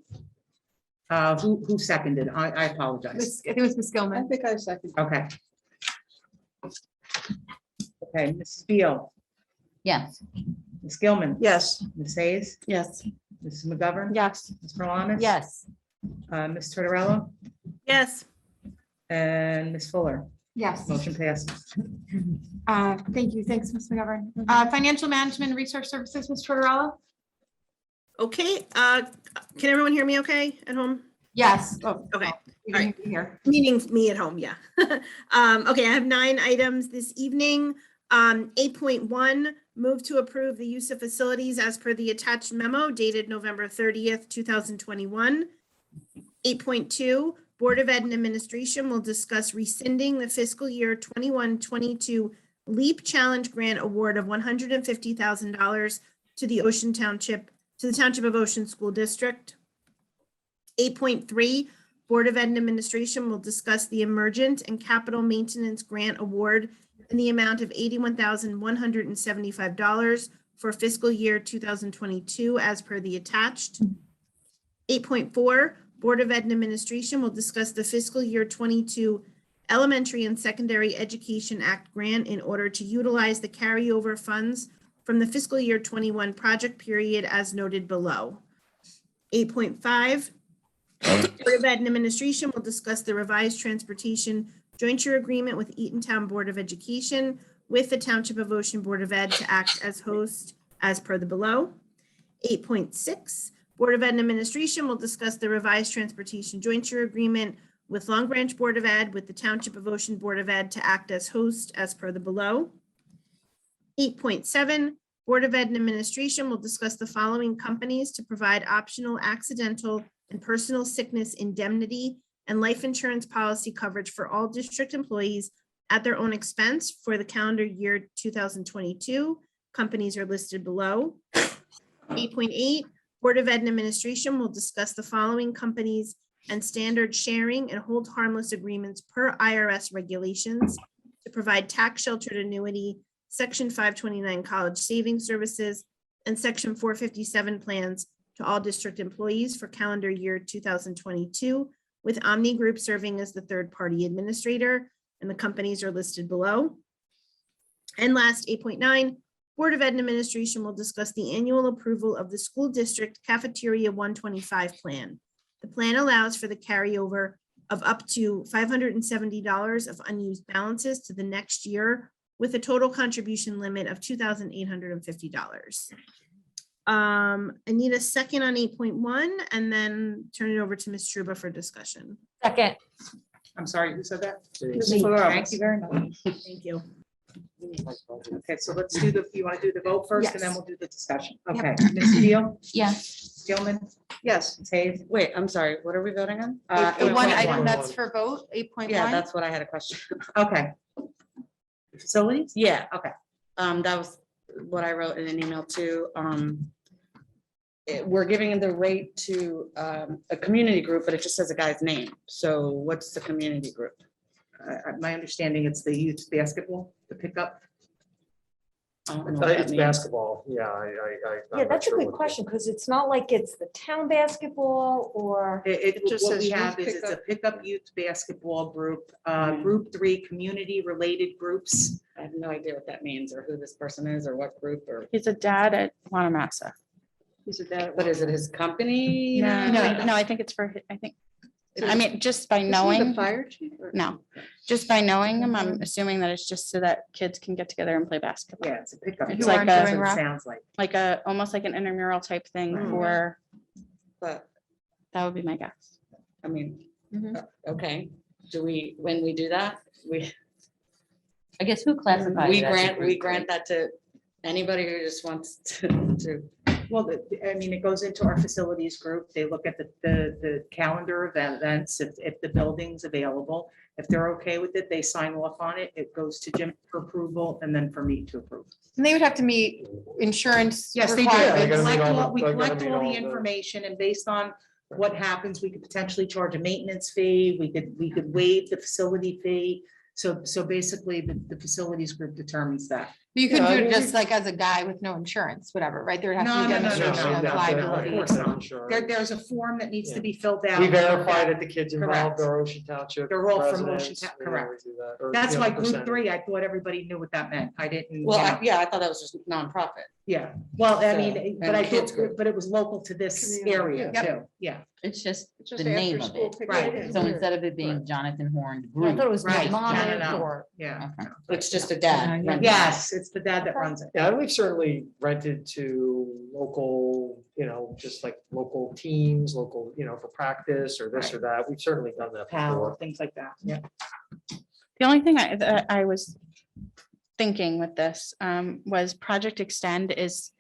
Who seconded? I apologize. I think it was Ms. Gilman. think I second. Okay. Okay, Mrs. Beal, Yes. Ms. Gilman. Yes. Ms. Hayes, Yes. Mrs. McGovern. Yes. Ms. Perlanis. Yes. Ms. Tortorella Yes. and Ms. Fuller. Yes. Motion passes. Thank you. Thanks, Ms. McGovern. Financial Management and Resource Services, Ms. Tortorella? Okay, can everyone hear me okay at home? Yes. Okay. You All right. can hear. Meaning me at home, yeah. Okay, I have 9 items this evening. 8.1, move to approve the use of facilities as per the attached memo dated November 30th, 2021. 8.2, Board of Ed and Administration will discuss rescinding the fiscal year 21-22 LEAP Challenge Grant Award of $150,000 to the Township of Ocean School District. 8.3, Board of Ed and Administration will discuss the Emergent and Capital Maintenance Grant Award in the amount of $81,175 for fiscal year 2022 as per the attached. 8.4, Board of Ed and Administration will discuss the fiscal year 22 Elementary and Secondary Education Act grant in order to utilize the carryover funds from the fiscal year 21 project period as noted below. 8.5, Board of Ed and Administration will discuss the revised transportation jointure agreement with Eatontown Board of Education with the Township of Ocean Board of Ed to act as host as per the below. 8.6, Board of Ed and Administration will discuss the revised transportation jointure agreement with Long Branch Board of Ed with the Township of Ocean Board of Ed to act as host as per the below. 8.7, Board of Ed and Administration will discuss the following companies to provide optional accidental and personal sickness indemnity and life insurance policy coverage for all district employees at their own expense for the calendar year 2022. Companies are listed below. 8.8, Board of Ed and Administration will discuss the following companies and standard sharing and hold harmless agreements per IRS regulations to provide tax sheltered annuity, Section 529 college saving services, and Section 457 plans to all district employees for calendar year 2022, with Omni Group serving as the third-party administrator, and the companies are listed below. And last, 8.9, Board of Ed and Administration will discuss the annual approval of the school district cafeteria 125 plan. The plan allows for the carryover of up to $570 of unused balances to the next year with a total contribution limit of $2,850. I need a second on 8.1 and then turn it over to Ms. Truba for discussion. Second. I'm sorry, who said that? Thank you very much. Thank you. Okay, so let's do you want to do the vote first and then Yes. we'll do the discussion. Okay, Ms. Steele, Yes. Gilman, Yes. Ms. Hayes. Wait, I'm sorry, what are we voting on? The one 8.1. item that's for vote, 8.1. Yeah, that's what I had a question. Okay. Facilities? Yeah, okay. That was what I wrote in an email too. We're giving the rate to a community group, but it just says a guy's name. So what's the community group? My understanding, it's the youth basketball, the pickup. I don't know what that It's means. basketball, yeah, I'm Yeah, not that's a sure good what the- question, because it's not like it's the town basketball or. It just what says we youth have is it's a pickup youth basketball group, group 3 community related groups. I have no idea what that means or who this person is or what group or, He's a dad at Wanamassa. but is it his company? No, I think it's for, I think, I mean, just by knowing, Fire chief? no, just by knowing him, I'm assuming that it's just so that kids can get together and play basketball. Yeah, it's a pickup. It's It's like like that's a- what it sounds like. Like almost like an intramural type thing Mhm. for, But, that would be my guess. I mean, Mhm. okay, when we do that, we I guess who classifies? it as a group, grant that to anybody who just wants to. Well, I mean, it goes into our facilities group. They look at the calendar of events, if the building's available. If they're okay with it, they sign off on it. It goes to Jim for approval and then for me to approve. And they would have to meet insurance. Yes, they do. Yeah, We they're gonna meet collect all all the- we they're gonna collect meet all the all the- information and based on what happens, we could potentially charge a maintenance fee. We could waive the facility fee. So basically the facilities group determines that. You could Yeah, I do mean, it just like as a guy with no insurance, whatever, right? There would have to be No, no, no, no, demonstration no, of no, Of liability. course not insurance. There's a form that needs to Yeah. be filled out. We verify that the kids Correct. involved are Ocean Township. They're all from Ocean residents. Town- We correct. always do that, or, That's you know, why the group percentage. 3, I thought everybody knew what that meant. I didn't. you Well, know. yeah, I thought that was just nonprofit. Yeah, well, I So, mean, but and I kids thought, group. but it was local to this area Yep. too, yeah. It's just the Just name after of school it. picnic. Right. So instead of it being Jonathan Horn Yeah, I Group. thought it was Right. mnemonic No, no, no. or. Yeah. Okay. It's just a dad. running it. Yes, it's the dad that runs it. Yeah, and we've certainly rented to local, you know, just like local teams, local, you know, for practice or this or that. We've certainly done that Power, before. things like that, yeah. The only thing that I was thinking with this was Project Extend is,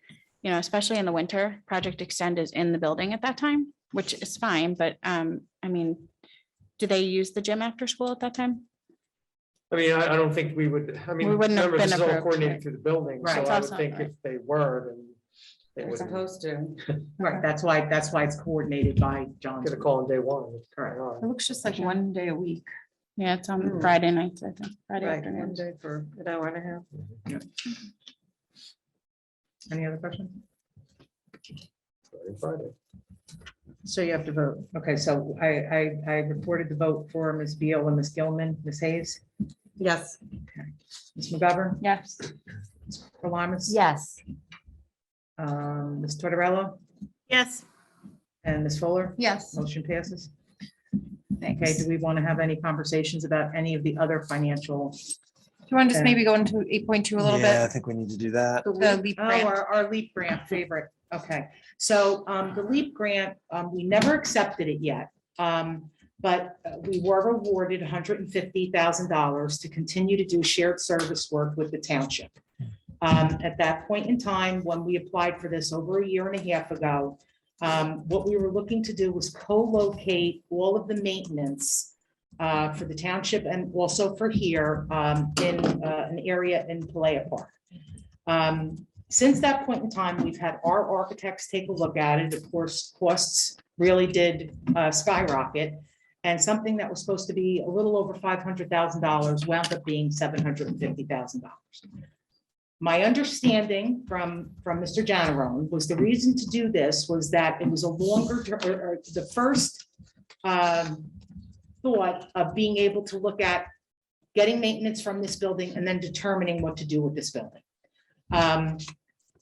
you know, especially in the winter, Project Extend is in the building at that time, which is fine, but I mean, do they use the gym after school at that time? I mean, I don't think we would, I mean, We wouldn't have remember, this been is all approved, coordinated right. through the building, Right. so It's I would also- think if they were, then they They're would supposed to. Right, that's why it's coordinated by John. get a call on day one. Correct. It looks just like one day a week. Yeah, it's on Hmm. Friday nights, I think, Friday Right, afternoons. one day for an hour and a half. Any other questions? Friday. So you have to vote. Okay, so I reported the vote for Ms. Beal and Ms. Gilman, Ms. Hayes, Yes. Ms. McGovern, Yes. Ms. Prolamus. Yes. Ms. Tortorella Yes. and Ms. Fuller. Yes. Motion passes. Okay, Thanks. do we want to have any conversations about any of the other financial? Do you want to just Okay. maybe go into 8.2 a little Yeah, I bit? think we need to do that. The LEAP Oh, grant. our LEAP grant favorite. Okay, so the LEAP grant, we never accepted it yet. But we were awarded $150,000 to continue to do shared service work with the township. At that point in time, when we applied for this over a year and a half ago, what we were looking to do was co-locate all of the maintenance for the township and also for here in an area in Palaya Park. Since that point in time, we've had our architects take a look at it. Of course, costs really did skyrocket. And something that was supposed to be a little over $500,000 wound up being $750,000. My understanding from Mr. Janarone was the reason to do this was that it was a longer, or the first thought of being able to look at getting maintenance from this building and then determining what to do with this building.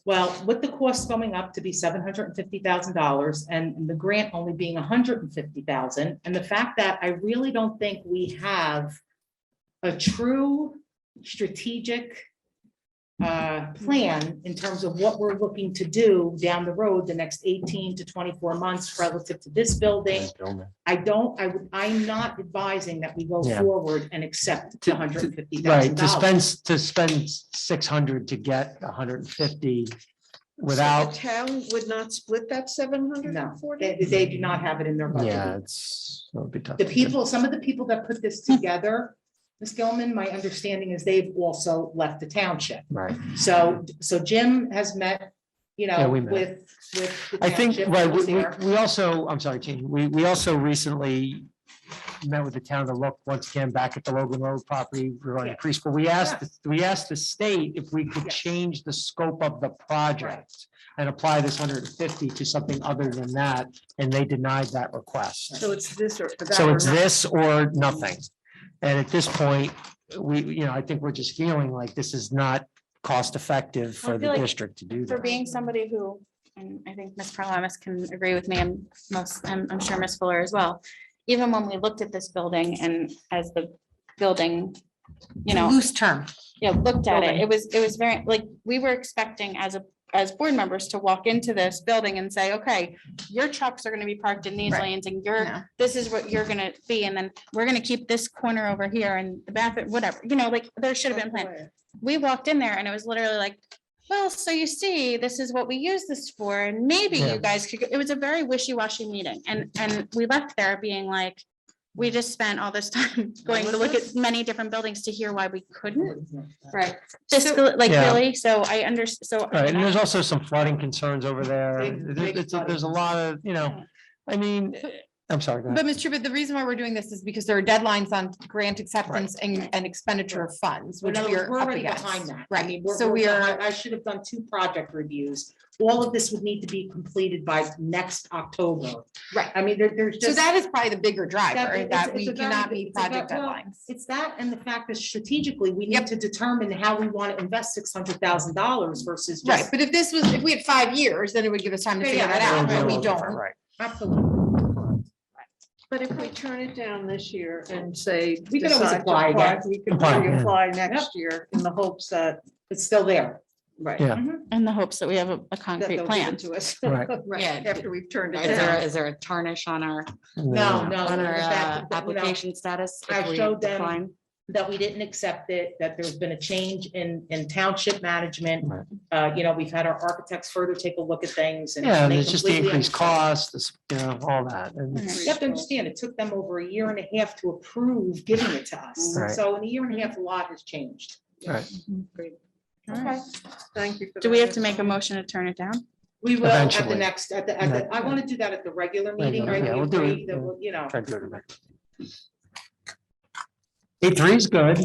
Well, with the cost going up to be $750,000 and the grant only being $150,000, and the fact that I really don't think we have a true strategic plan in terms of what we're looking to do down the road, the next 18 to 24 months relative to this building. I'm not advising that we go Yeah. forward and accept the To- $150,000. Right, to spend 600 to get 150 without, The town would not split that 740? They do not have it in their budget. yeah, it would be tough. The to do. people, some of the people that put this together, Ms. Gilman, my understanding is they've also left the township. Right. So Jim has met, Yeah, we met. with the I think, township, right, was there. we also, I'm sorry, Gene, we also recently met with the town to look once again back at the Logan Road property regarding Yeah. preschool. We asked the state if we could Yes. change the scope of the project and apply this 150 to something other than that, and they denied that request. So it's this or that. So or it's not. this or nothing. And at this point, I think we're just feeling like this is not cost effective for I the feel like district to do For that. being somebody who, and I think Ms. Parlamas can agree with me and I'm sure Ms. Fuller as well. Even when we looked at this building and as the building, Loose term. looked at it, it was very, like, we were expecting as board members to walk into this building and say, okay, your trucks are gonna be parked in these Right. lanes and No. this is what you're gonna be, and then we're gonna keep this corner over here and the bathroom, whatever, like, there should have been planned. We walked in there and it was literally like, well, so you see, this is what we use this for, and maybe Yeah. you guys could, it was a very wishy-washy meeting, and we left there being like, we just spent all this time going to look at many different buildings to hear why we couldn't. Right. Fiscal, like, Yeah. really, so I understand, so. Right, and there's also some flooding concerns over there. Big There's a flooding. lot of, I mean, I'm sorry. go ahead. But Ms. Tribbett, the reason why we're doing this is because there are deadlines on grant acceptance and expenditure of funds, which In other we words, are we're up already behind against. that. I Right, mean, so we are, I should have done 2 project reviews. All of this would need to be completed by next October. right. I mean, there's So just. that is probably the bigger driver, it's- that it's we a very cannot big- meet it's a project well, deadlines. It's that and the fact that strategically, we Yep. need to determine how we want to invest $600,000 versus Right, just. but if this was, if we had 5 years, then it would give us time to Yeah, figure yeah, that It'll out, be a but we little different, don't. Right. Absolutely. But if we turn it down this year and say. We can always decide to apply again. We can Apply again. reapply next year in the hopes that, It's still there. right. Yeah. In the hopes that we have a that concrete they'll give plan. it to us. Right. Yeah. After we've turned it Is there, down. is there a tarnish on our, No, no. on the our fact that, you know, application status? if I we showed them decline? that we didn't accept it, that there's been a change in township management. Right. You know, we've had our architects further take a look at things. And Yeah, and they it's just the completely increased understand. cost, this, you know, all that. And You have to understand, it took them over 1.5 years to approve giving it to us. Right. So in 1.5 years, a lot has changed. Right. Okay, thank you. for Do we that have to make a motion to turn it down? We will at the Eventually. next, I want to do that at the regular meeting. Regular, yeah, I we'll do agree it, that yeah. we'll, you know. try to do it right. 8.3 is good.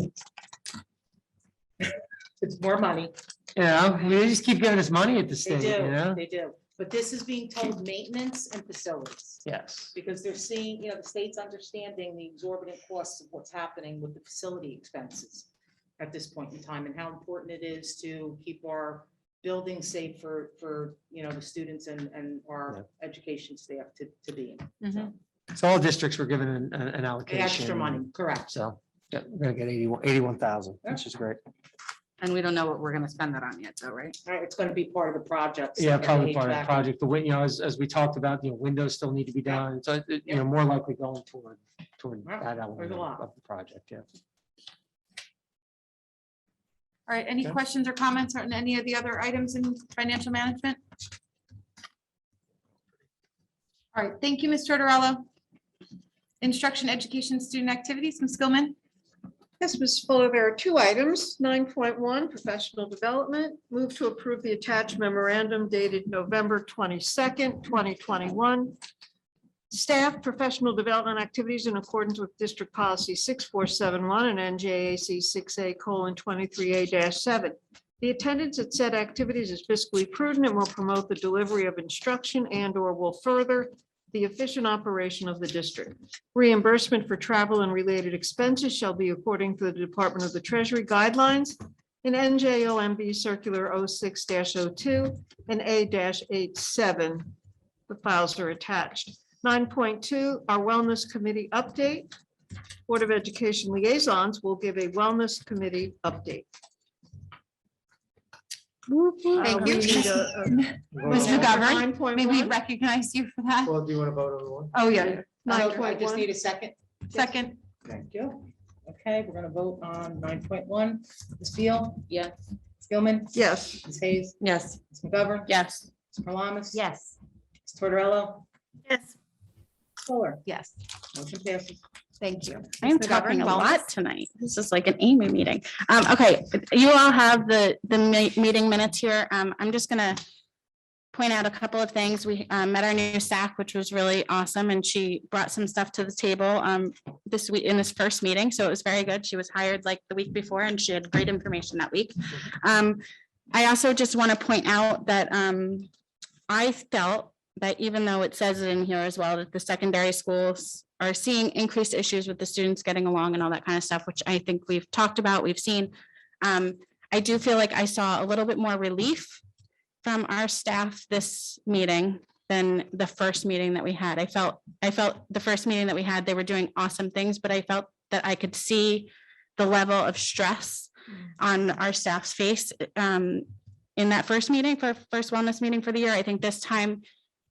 It's more money. You know, we just keep giving us money at the They state, you know? do, they do. But this is being told maintenance and facilities. Yes. Because they're seeing, you know, the state's understanding the exorbitant costs of what's happening with the facility expenses at this point in time, and how important it is to keep our buildings safe for, you know, the students and our education staff to be in. So, So all districts were given an the allocation. extra money, correct. So, yeah, we're gonna get 81,000, which is great. And we don't know what we're gonna spend that on yet, though, right? All right, it's gonna be part of the project. Yeah, probably part of the project, but you know, as we talked about, you know, windows still need to be done, so, you know, more likely going toward Yeah, that element lot. of the project, yeah. All right, any Okay. questions or comments on any of the other items in financial management? All right, thank you, Ms. Tortorella. Instruction, education, student activities, Ms. Skillman. Yes, Ms. Fuller, there are 2 items. 9.1, professional development. Move to approve the attached memorandum dated November 22nd, 2021. Staff professional development activities in accordance with District Policy 6471 and NJAC 6A:23A-7. The attendance at said activities is fiscally prudent and will promote the delivery of instruction and/or will further the efficient operation of the district. Reimbursement for travel and related expenses shall be according to the Department of the Treasury guidelines in NJOMB Circular 06-02 and A-87. The files are attached. 9.2, our Wellness Committee update. Board of Education liaisons will give a Wellness Committee update. Thank We you. need Ms. McGovern, may we 9.1. recognize you for that? Well, do you want to vote on the one? Oh, yeah. I just need a second. Second, Thank you. Okay, we're gonna vote on 9.1. Ms. Beal? Yeah. Skillman? Yes. Ms. Hayes? Yes. Ms. McGovern? Yes. Ms. Parlamas? Yes. Ms. Tortorella? Yes. Fuller? yes, Motion passes. thank you. I am Ms. talking McGovern, a wellness? lot tonight. This is like an Amy meeting. Okay, you all have the meeting minutes here. I'm just gonna point out a couple of things. We met our new staff, which was really awesome, and she brought some stuff to the table this week in this first meeting, so it was very good. She was hired like the week before, and she had great information that week. I also just want to point out that I felt that even though it says it in here as well, that the secondary schools are seeing increased issues with the students getting along and all that kind of stuff, which I think we've talked about, we've seen. I do feel like I saw a little bit more relief from our staff this meeting than the first meeting that we had. I felt the first meeting that we had, they were doing awesome things, but I felt that I could see the level of stress on our staff's face in that first meeting, first wellness meeting for the year. I think this time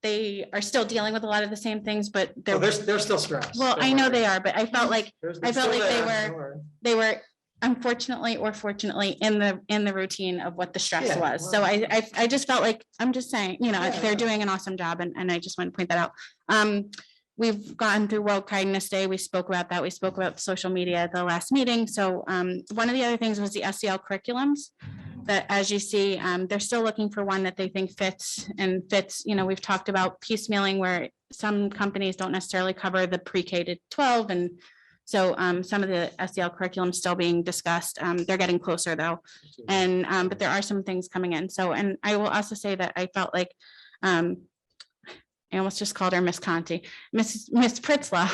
they are still dealing with a lot of the same things, but They're they're, still stressed. well, I know they are, but I felt like They're I felt still like there. they were unfortunately or fortunately in the routine of what the stress Yeah, was. So well- I just felt like, I'm just saying, you know, Yeah, they're yeah. doing an awesome job and I just want to point that out. We've gotten through World Kindness Day. We spoke about that. We spoke about social media at the last meeting. So one of the other things was the SEL curriculums. that as you see, they're still looking for one that they think fits and fits, we've talked about piecemealing where some companies don't necessarily cover the pre-K to 12. And so some of the SEL curriculum still being discussed. They're getting closer though. And, but there are some things coming in. So, and I will also say that I felt like, I almost just called her Miss Conti, Miss Pritzla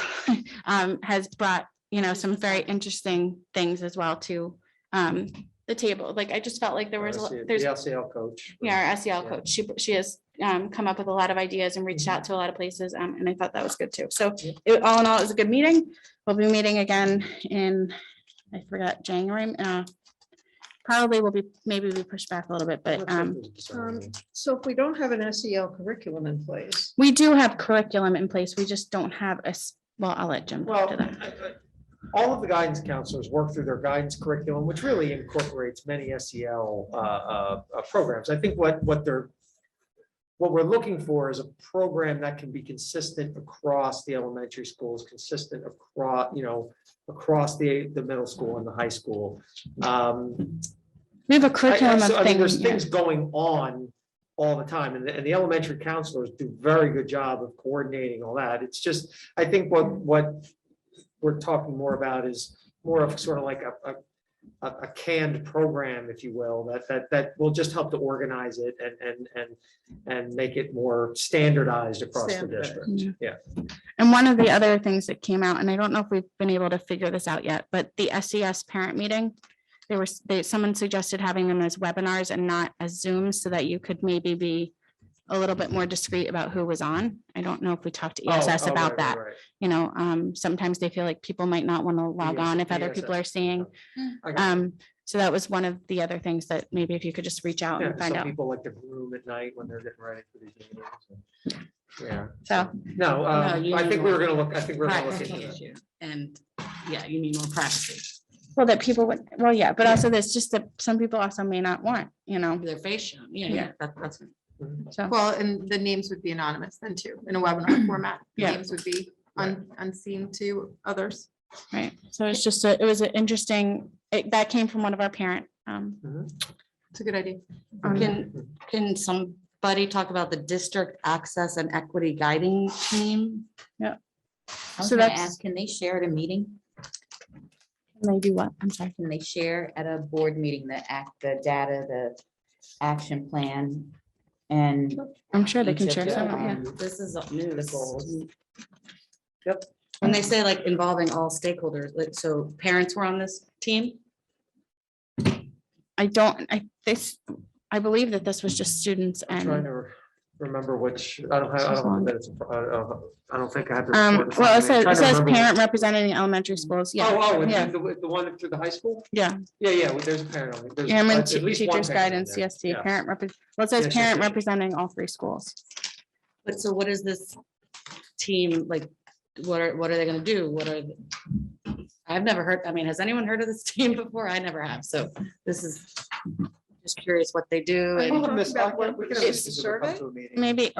has brought, some very interesting things as well to the table. Like, I just felt like there was, there's The LCL coach. yeah, our SEL Yeah. coach. She has come up with a lot of ideas and reached out to a lot of places. And I thought that was good too. So all in all, it was a good meeting. We'll be meeting again in, I forgot, January. Probably will be, maybe we push back a little bit, but So if we don't have an SEL curriculum in place, we do have curriculum in place. We just don't have well, I'll let Jim talk Well, to that. all of the guidance counselors work through their guidance curriculum, which really incorporates many SEL programs. I think what we're looking for is a program that can be consistent across the elementary schools, consistent across the middle school and the high school. We have a curriculum of There's things. things going on all the time, and the elementary counselors do a very good job of coordinating all that. It's just, I think what we're talking more about is more of sort of like a canned program, if you will, that will just help to organize it and make it more standardized across the Standardized. district. Yeah. And one of the other things that came out, and I don't know if we've been able to figure this out yet, but the SES parent meeting, someone suggested having them as webinars and not as Zooms so that you could maybe be a little bit more discreet about who was on. I don't know if we talked to ESS about that. Sometimes they feel like people might not want to log on if other people are seeing. So that was one of the other things that maybe if you could just reach out and find Some out. people like to groom at night when they're getting ready for these meetings. Yeah. So, No, you I need think we were more gonna look, I think we're gonna look into that. Practice. And, yeah, you need more practice. well, that people would, well, yeah, but also there's just that some people also may not want, Their face shown, Yeah. that's. so. Well, and the names would be anonymous then too, in a webinar format. The Yeah. Names would be unseen to others. Right, so it's just, it was an interesting, that came from one of our parent. It's a good idea. Can somebody talk about the district access and equity guiding team? I was So gonna that's- ask, can they share at a meeting? Maybe what, I'm sorry. Can they share at a board meeting, the data, the action plan? And I'm sure they can Each of share some, them. yeah. This is new. The goals. Yep. When they say like involving all stakeholders, like, so parents were on this team? I believe that this was just students I'm trying and, to remember which, I don't have the minutes in front, I don't think I have. the report in front well, of it me. I'm says, trying to remember parent representing the elementary schools, yeah. Oh, yeah. the one through the high school? Yeah, Yeah, well, there's a parent on it. There's Airman at least one Teachers parent in Guidance, there. CST, Yeah. parent well, it says Yes, yes, parent yes. representing all three schools. But so what is this team, like, what are they gonna do? I've never heard, I mean, has anyone heard of this team before? I never have, so this is just curious what they do. We and- can miss- About what- we can it's have the Mr. Zucker come survey? to a meeting. Maybe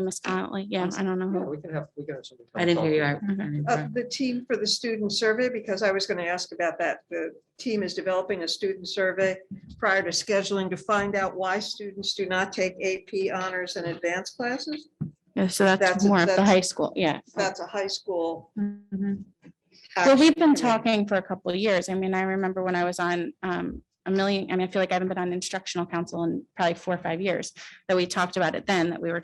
Miss Connolly, yeah, I don't know Yeah, who. we can have somebody. come I didn't talk hear you. to I didn't hear. the team for the student survey, because I was going to ask about that. The team is developing a student survey prior to scheduling to find out why students do not take AP honors and advanced classes. Yeah, so that's That's- more of the that's- high school, yeah. That's a high school. Mhm. Well, action we've been committee. talking for a couple of years. I mean, I remember when I was on I feel like I haven't been on instructional council in probably 4 or 5 years, that we talked about it then, that we were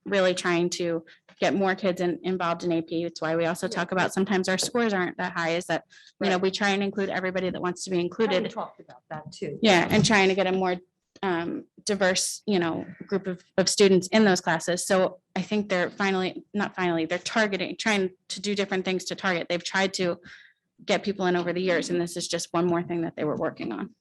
really trying to get more kids involved in AP. It's why we also talk about sometimes our scores aren't that high, is that, we try and include everybody that wants to be We included. talked about that too. Yeah, and trying to get a more diverse, group of students in those classes. So I think they're they're targeting, trying to do different things to target. They've tried to get people in over the years, and this is just one more thing that they were working on.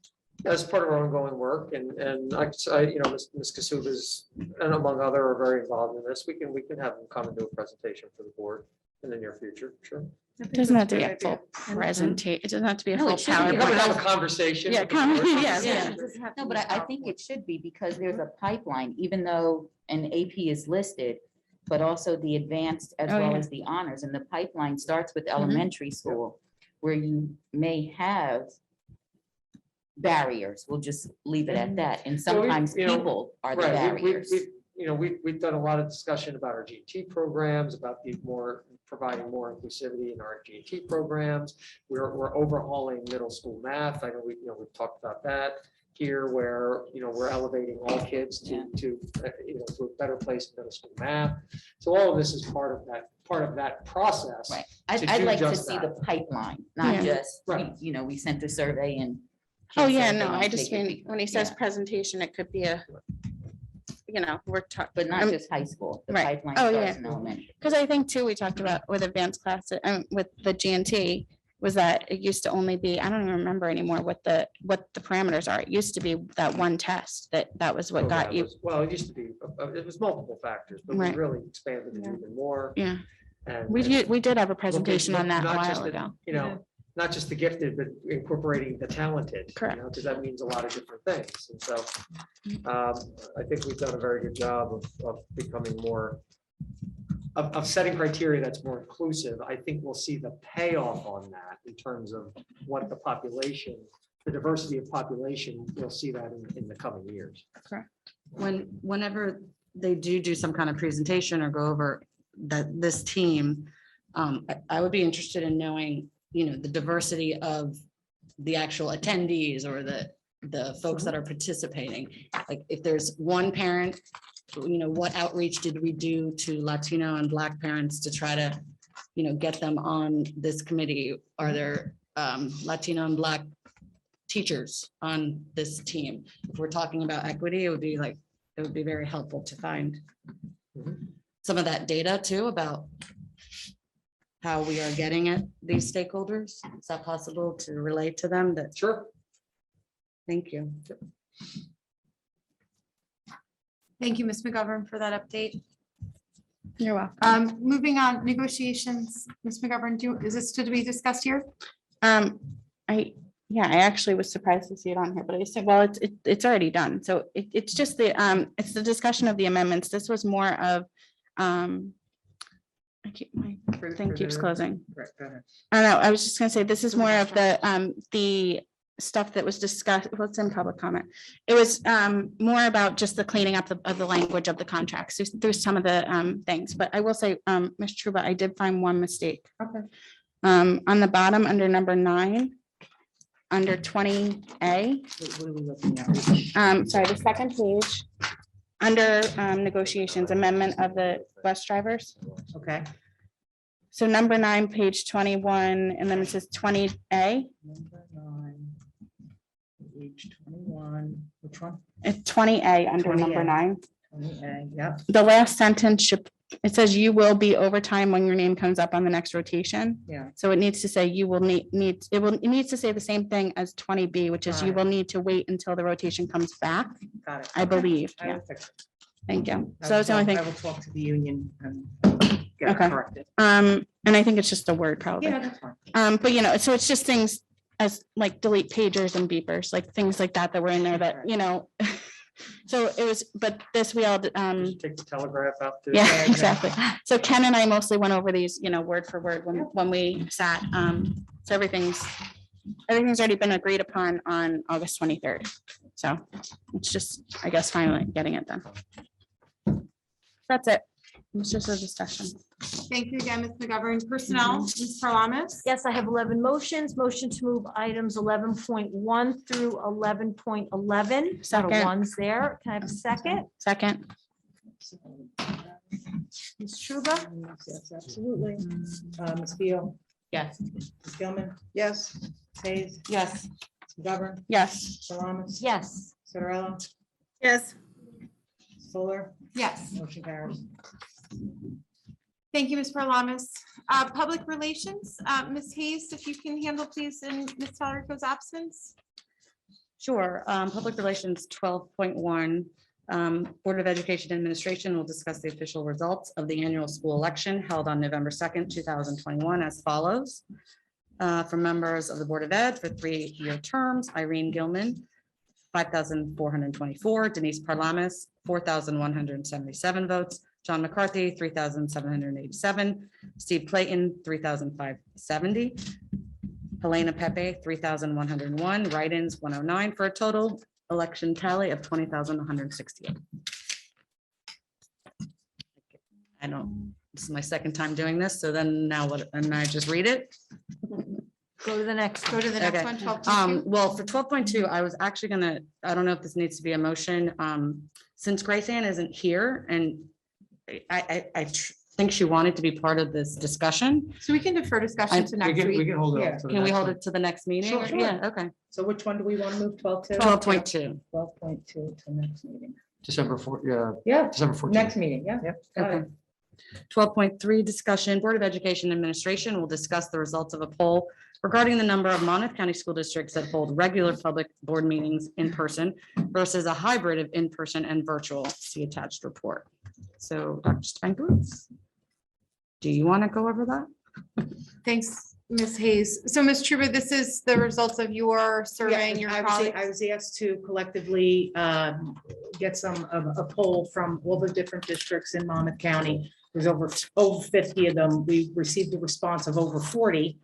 As part of our ongoing work, and Ms. Kasuba's, and among other, are very involved in this. We can have them come and do a presentation for the board in the near future, sure. I think It doesn't have that's to be a a good full idea. presentation. It doesn't have to be a No, full it shouldn't be. We're gonna have a PowerPoint. conversation. Yeah, with the board. yeah. Yeah. No, but I think it should be because there's a pipeline, even though an AP is listed, but also the advanced as Oh, well yeah. as the honors. And the pipeline starts with elementary school, where you may have barriers. We'll just leave it at that. And Well, we- sometimes you know, people are the Right, barriers. we've done a lot of discussion about our GT programs, about the providing more inclusivity in our GT programs. We're overhauling middle school math. I know we've talked about that here where, we're elevating all kids to a better place in middle school math. So all of this is part of that process. Right. to I'd do like to just see that. the pipeline, not Yeah. just, Right. we sent a survey and. Oh, kids yeah, said they no, don't I just take it mean, when he because- says yeah. presentation, it could be we're talking. But not just high school, the right. pipeline Oh, starts yeah. in elementary. Because I think too, we talked about with advanced classes, with the GNT, was that it used to only be, I don't even remember anymore what the parameters are. It used to be that one test that was what got you. Well, it used to be, it was multiple factors, but we Right. really expanded it even more. Yeah, And we did have a looking- presentation on that a not just while the- ago. Not just the gifted, but incorporating the talented. Correct. Because that means a lot of different things. And so I think we've done a very good job of becoming more, of setting criteria that's more inclusive. I think we'll see the payoff on that in terms of what the population, the diversity of population, we'll see that in the coming years. Whenever they do some kind of presentation or go over this team, I would be interested in knowing, the diversity of the actual attendees or the folks that are participating. Like if there's one parent, what outreach did we do to Latino and Black parents to try to, get them on this committee? Are there Latino and Black teachers on this team? If we're talking about equity, it would be very helpful to find some of that data too about how we are getting at these stakeholders. Is that possible to relate to them? Sure. Thank you. Thank you, Ms. McGovern, for that update. You're welcome. Moving on, negotiations, Ms. McGovern, is this to be discussed here? I actually was surprised to see it on here, but I said, well, it's already done. So it's just it's the discussion of the amendments. This was more of, my thing keeps closing. I don't know, I was just gonna say, this is more of the stuff that was discussed, what's in public comment. It was more about just the cleaning up of the language of the contracts through some of the things, but I will say, Ms. Truba, I did find one mistake. Okay. On the bottom, under number 9, under 20A, What are we looking at? sorry, the second page, under negotiations, amendment of the bus drivers. Okay. So number 9, page 21, and then it says 20A. Number 9, Page 21, which one? It's 20A under number 20A. 9. 20A, yep. The last sentence it says you will be overtime when your name comes up on the next rotation. Yeah. So it needs to say you will it needs to say the same thing as 20B, which is Got you it. will need to wait until the rotation comes back, Got it. I believe. I Yeah, will fix it. thank you. I So that's the only will thing. talk to the union and get it Okay. corrected. And I think it's just a word probably. Yeah, that's fine. But so it's just things as like delete pagers and beepers, like things like that were in there that, so it was, but this we all, Just take the telegraph out. too. yeah, exactly. So Ken and I mostly went over these, word for word when we sat. So everything's already been agreed upon on August 23rd. So it's just, I guess, finally getting it done. That's it. It's just a discussion. Thank you again, Ms. McGovern. Personnel, Ms. Parlamas? Yes, I have 11 motions. Motion to move items 11.1 through 11.11. Second. One's there. Can I have a second? Second. Ms. Truba? Yes, absolutely. Ms. Beal, Yes. Ms. Gilman, Yes. Ms. Hayes, Yes. Ms. McGovern, Yes. Salamas. Yes. Citarella, Yes. Fuller, Yes. motion carries. Thank you, Ms. Parlamas. Public relations, Ms. Hayes, if you can handle please in Ms. Federico's absence. Sure. Public Relations 12.1. Board of Education Administration will discuss the official results of the annual school election held on November 2nd, 2021 as follows. For members of the Board of Ed for 3-year terms, Irene Gilman, 5,424, Denise Parlamas, 4,177 votes, John McCarthy, 3,787, Steve Clayton, 3,570. Helena Pepe, 3,101, write-ins 109, for a total election tally of 20,168. I don't, this is my second time doing this, so then now what, and I just read it? Go to the next. Go to the next Okay. one, 12.2. Well, for 12.2, I was actually gonna, I don't know if this needs to be a motion, since Grace Ann isn't here and think she wanted to be part of this discussion. So we can defer discussion to We next can, we week. can hold it Yeah. up. to the Can we next hold one. it to the next meeting? Sure, sure. Yeah, okay. So which one do we want to move? 12 to? 12.2. 12.2 to next meeting. December 4th, yeah, Yeah, December 14th. next meeting, yeah. Got it. Okay. 12.3, discussion, Board of Education Administration will discuss the results of a poll regarding the number of Monmouth County school districts that hold regular public board meetings in person versus a hybrid of in-person and virtual. See attached report. So Dr. Spankus, do you want to go over that? Thanks, Ms. Hayes. So Ms. Truba, this is the results of your surveying your I colleagues. was asked to collectively get some of a poll from all the different districts in Monmouth County. There's over 50 of them. We received a response of over 40.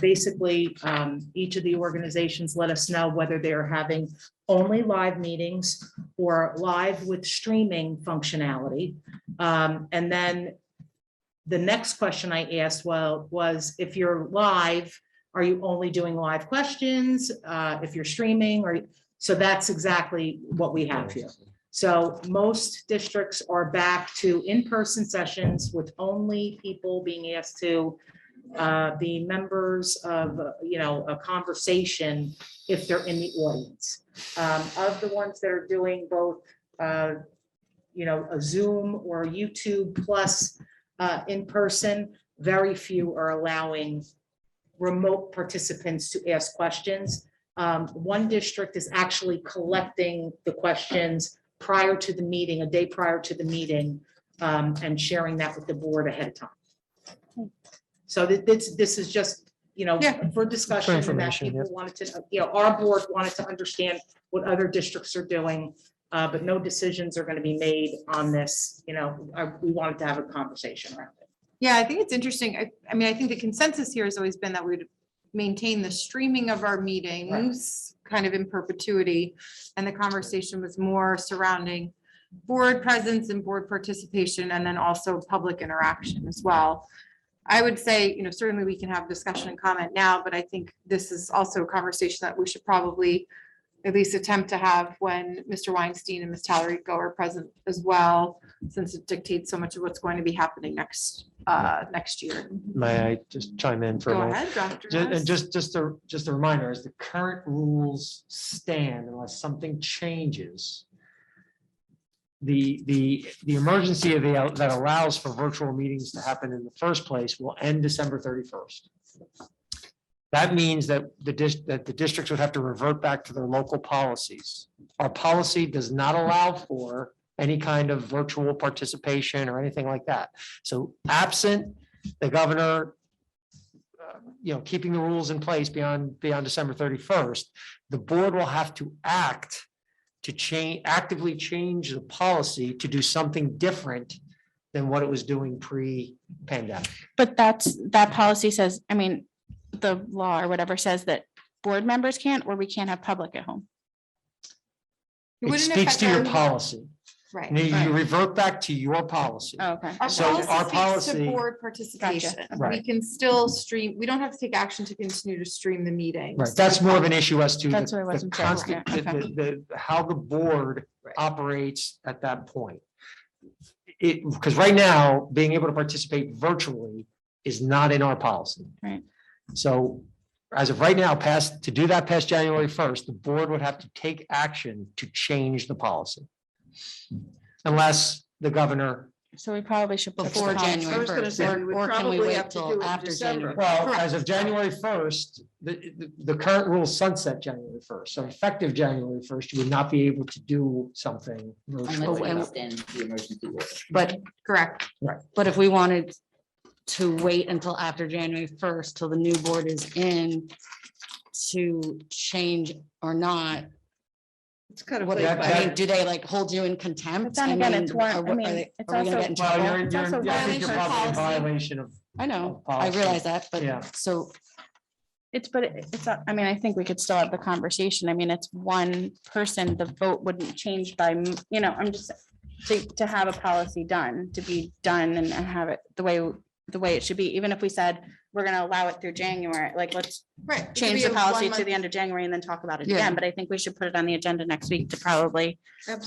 Basically, each of the organizations let us know whether they're having only live meetings or live with streaming functionality. And then the next question I asked, was if you're live, are you only doing live questions? If you're streaming, or, so that's exactly what we have here. So most districts are back to in-person sessions with only people being asked to be members of, a conversation if they're in the audience. Of the ones that are doing both, a Zoom or YouTube plus in person, very few are allowing remote participants to ask questions. One district is actually collecting the questions prior to the meeting, a day prior to the meeting, and sharing that with the board ahead of time. So this is just, for discussion, and that information, people wanted to, our board wanted to understand what other districts are doing, but no decisions are going to be made on this. We wanted to have a conversation around it. Yeah, I think it's interesting. I mean, I think the consensus here has always been that we'd maintain the streaming of our meetings kind of in perpetuity. And the conversation was more surrounding board presence and board participation, and then also public interaction as well. I would say, certainly we can have discussion and comment now, but I think this is also a conversation that we should probably at least attempt to have when Mr. Weinstein and Ms. Talerico are present as well, since it dictates so much of what's going to be happening next year. May I just chime in for a Go moment? ahead, Dr. And Nuss. just a reminder, as the current rules stand, unless something changes, the emergency that allows for virtual meetings to happen in the first place will end December 31st. That means that the districts would have to revert back to their local policies. Our policy does not allow for any kind of virtual participation or anything like that. So absent the governor, keeping the rules in place beyond December 31st, the board will have to actively change the policy to do something different than what it was doing pre-pandemic. But that policy says, the law or whatever says that board members can't, or we can't have public at home. It wouldn't speaks affect to your our- policy. Right. You revert back to your policy. Oh, okay. Our So policy our speaks policy- to board participation. We Right. can still stream, we don't have to take action to continue to stream the meetings. Right, that's more of an issue as to That's what I the wasn't sure. constant, Yeah, okay. how the board Right. operates at that point. Because right now, being able to participate virtually is not in our policy. Right. So as of right now, past January 1st, the board would have to take action to change the policy. Unless the governor, So we probably should. put Before the policy- January I was gonna 1st, say, we would or can we probably wait have to do till it in after December. January? well, as of January 1st, the current rules sunset January 1st. So effective January 1st, you would not be able to do something Unless virtually. we extend the emergency order. But, Correct. but if we wanted to wait until after January 1st, till the new board is in to change or not, It's kind of what, like. that- I mean, do they like hold you in contempt? But then again, it's one- are we- I mean, are they- it's are we gonna also- get in Well, trouble? you're, It's also I think you're violation of probably in policy. violation of I know, I realize that, but Yeah. so, I mean, I think we could still have the conversation. I mean, it's one person, the vote wouldn't change by, I'm just, to have a policy done, to be done and have it the way it should be, even if we said, we're gonna allow it through January, like, let's Right. it could change be the a policy to 1 month- the end of January and then talk about it Yeah. again, but I think we should put it on the agenda next week to probably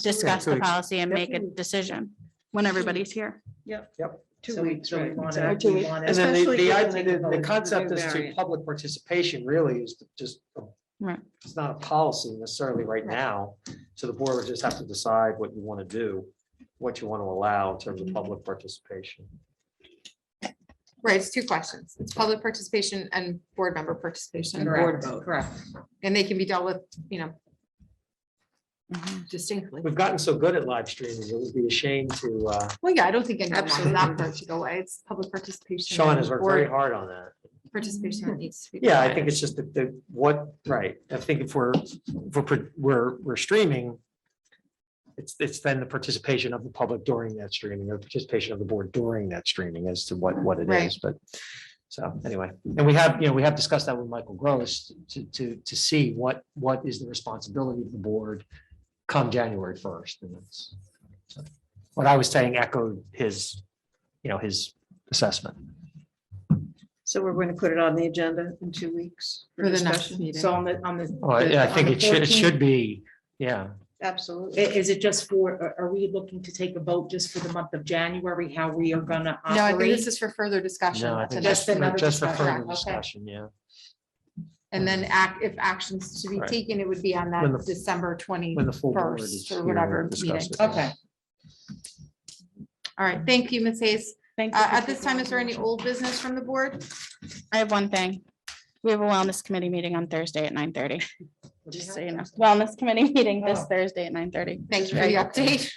discuss the weeks. policy and make a Definitely. decision when everybody's here. Yep. 2 So we- weeks, so we right? wanna- exactly. we 2 weeks. wanna- And then Especially the given idea, the the new concept is to variant. public participation really is to just, Right. it's not a policy necessarily right now. So the board would just have to decide what you want to do, what you want to allow in terms of public participation. Right, it's two questions. It's public participation and board member participation. Correct, correct. And they can be dealt with, Mhm. distinctly. We've gotten so good at live streaming, it would be a shame to, Well, yeah, I don't think anyone wants Absolutely. that part to go away. It's public participation. Sean and has worked very board hard on that. Participation that needs to be. Yeah, I think provided. it's just right. I think if we're streaming, it's then the participation of the public during that streaming or participation of the board during that streaming as to what it Right. is, but. So anyway, and we have discussed that with Michael Gross to see what is the responsibility of the board come January 1st. And that's so what I was saying echoed his assessment. So we're going to put it on the agenda in 2 weeks. For the next discussion? meeting. So on the. Oh, yeah, I think on the it 14th, should be, yeah. Absolutely. Is it just are we looking to take a vote just for the month of January, how we are gonna No, I think operate? this is for further discussion. No, I think Just another just for discussion. further Okay. discussion, yeah. And then if actions to be Right. taken, it would be on When that the- December When the full board 21st is or here whatever to meeting. discuss it. Okay. All right, thank you, Ms. Hayes. Thank you. for At this taking time, my is there any information. old business from the board? I have one thing. We have a wellness committee meeting on Thursday at 9:30. What do you Just have? so you know, wellness committee meeting this Oh. Thursday at 9:30. Thank you for the update.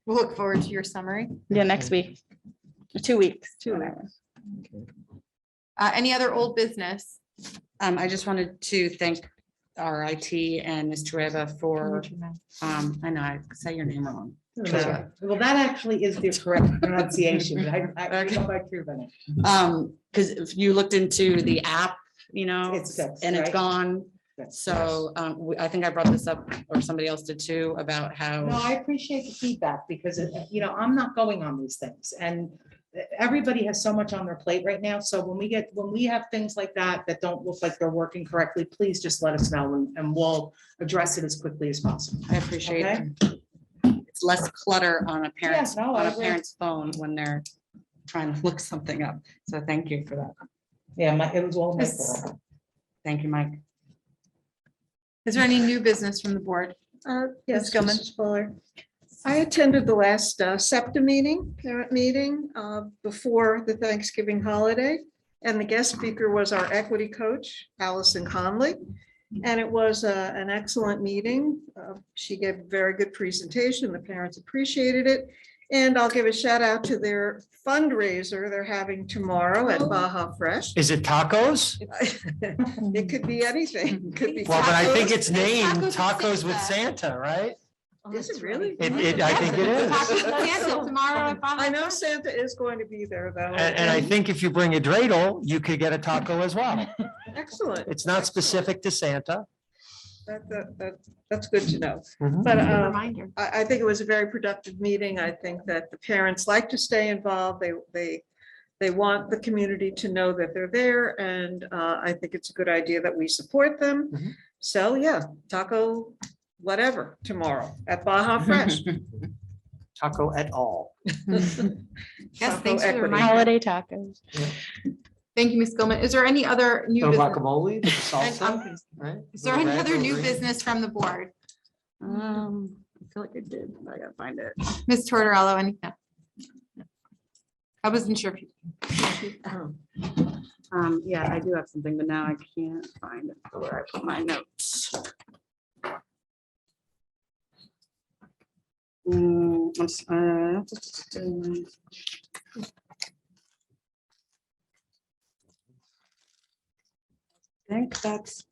We'll look forward to your summary. Yeah, next week. 2 weeks. 2 whatever. Any other old business? I just wanted to thank our IT and Ms. Tereva for, I know I say your name wrong. No. Well, that actually is the correct pronunciation. I go by Truven. Because if you looked into the app, It's fixed, and it's right? gone. Yes. So I think I brought this up, or somebody else did too, about No, how, I appreciate the feedback because, I'm not going on these things and everybody has so much on their plate right now. So when we have things like that don't look like they're working correctly, please just let us know and we'll address it as quickly as possible. I appreciate Okay. it's less clutter on a parent's, no, I on a agree. parent's phone when they're trying to look something up. So thank you for that. Yeah, it was all my Yes. fault. Thank you, Mike. Is there any new business from the board? Yes, Gilman. Mrs. Fuller. I attended the last SEPTA meeting, parent meeting, before the Thanksgiving holiday. And the guest speaker was our equity coach, Allison Conley. And it was an excellent meeting. She gave a very good presentation. The parents appreciated it. And I'll give a shout out to their fundraiser they're having tomorrow at Baja Fresh. Is it tacos? It could be anything. It could be. Well, but I think tacos. it's named Tacos with Tacos with Santa. Santa, right? Is it really? I think it is. Santa tomorrow at Baja I know Fresh. Santa is going to be there though. And I think if you bring a dreidel, you could get a taco as well. Excellent. It's not specific to Santa. That's good to know. Mhm. But Reminder. I think it was a very productive meeting. I think that the parents like to stay involved. They want the community to know that they're there. And I think it's a good idea that we support them. Mhm. So yeah, taco, whatever, tomorrow at Baja Fresh. Taco et al. Yes, Taco thanks for the equity. reminder. Holiday tacos. Thank you, Ms. Gilman. Is there any other new No business? guacamole, the And, salsa, right? Is there any other new Green. business from the board? I feel like I did, but I gotta find it. Ms. Tortorella, any? no. I wasn't sure if you. Yeah, I do have something, but now I can't find it where I put my notes. I think that's,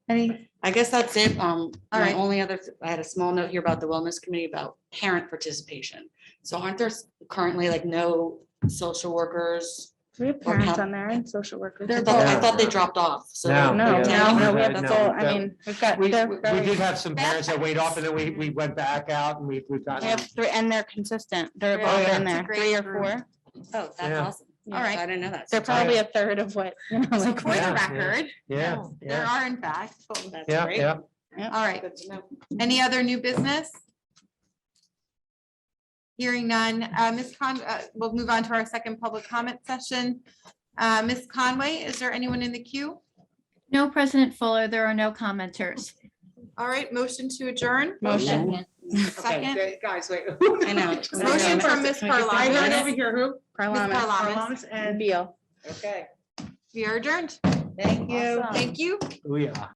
I guess that's it. My right. only other, I had a small note here about the wellness committee about parent participation. So aren't there currently like no social workers We have parents on there and social workers. I thought they Yeah. dropped off, so. No, No, yeah. no, we have No, the full, I no. mean, we've got, We they're we very- did have some parents that weighed off and then we went back out and we've we gotten. have three, and they're consistent. They're Yeah, both yeah. in It's a there, great 3 or group. 4. Oh, Yeah. that's awesome. All right. I didn't know that. They're probably a third of what, you know, So like. for the Yeah, yeah. record, Yeah, there yeah, are in fact. That's yeah, great. yeah. All right. Good to know. Any other new business? Hearing none, we'll move on to our second public comment session. Ms. Conway, is there anyone in the queue? No, President Fuller, there are no commenters. All right, motion to adjourn. Motion. Second, Guys, wait. I know. motion from Ms. I heard Parlam. over here, who? Parlament, Parlam. and Beal. Okay, We are adjourned. thank you. Thank you. Oh, yeah.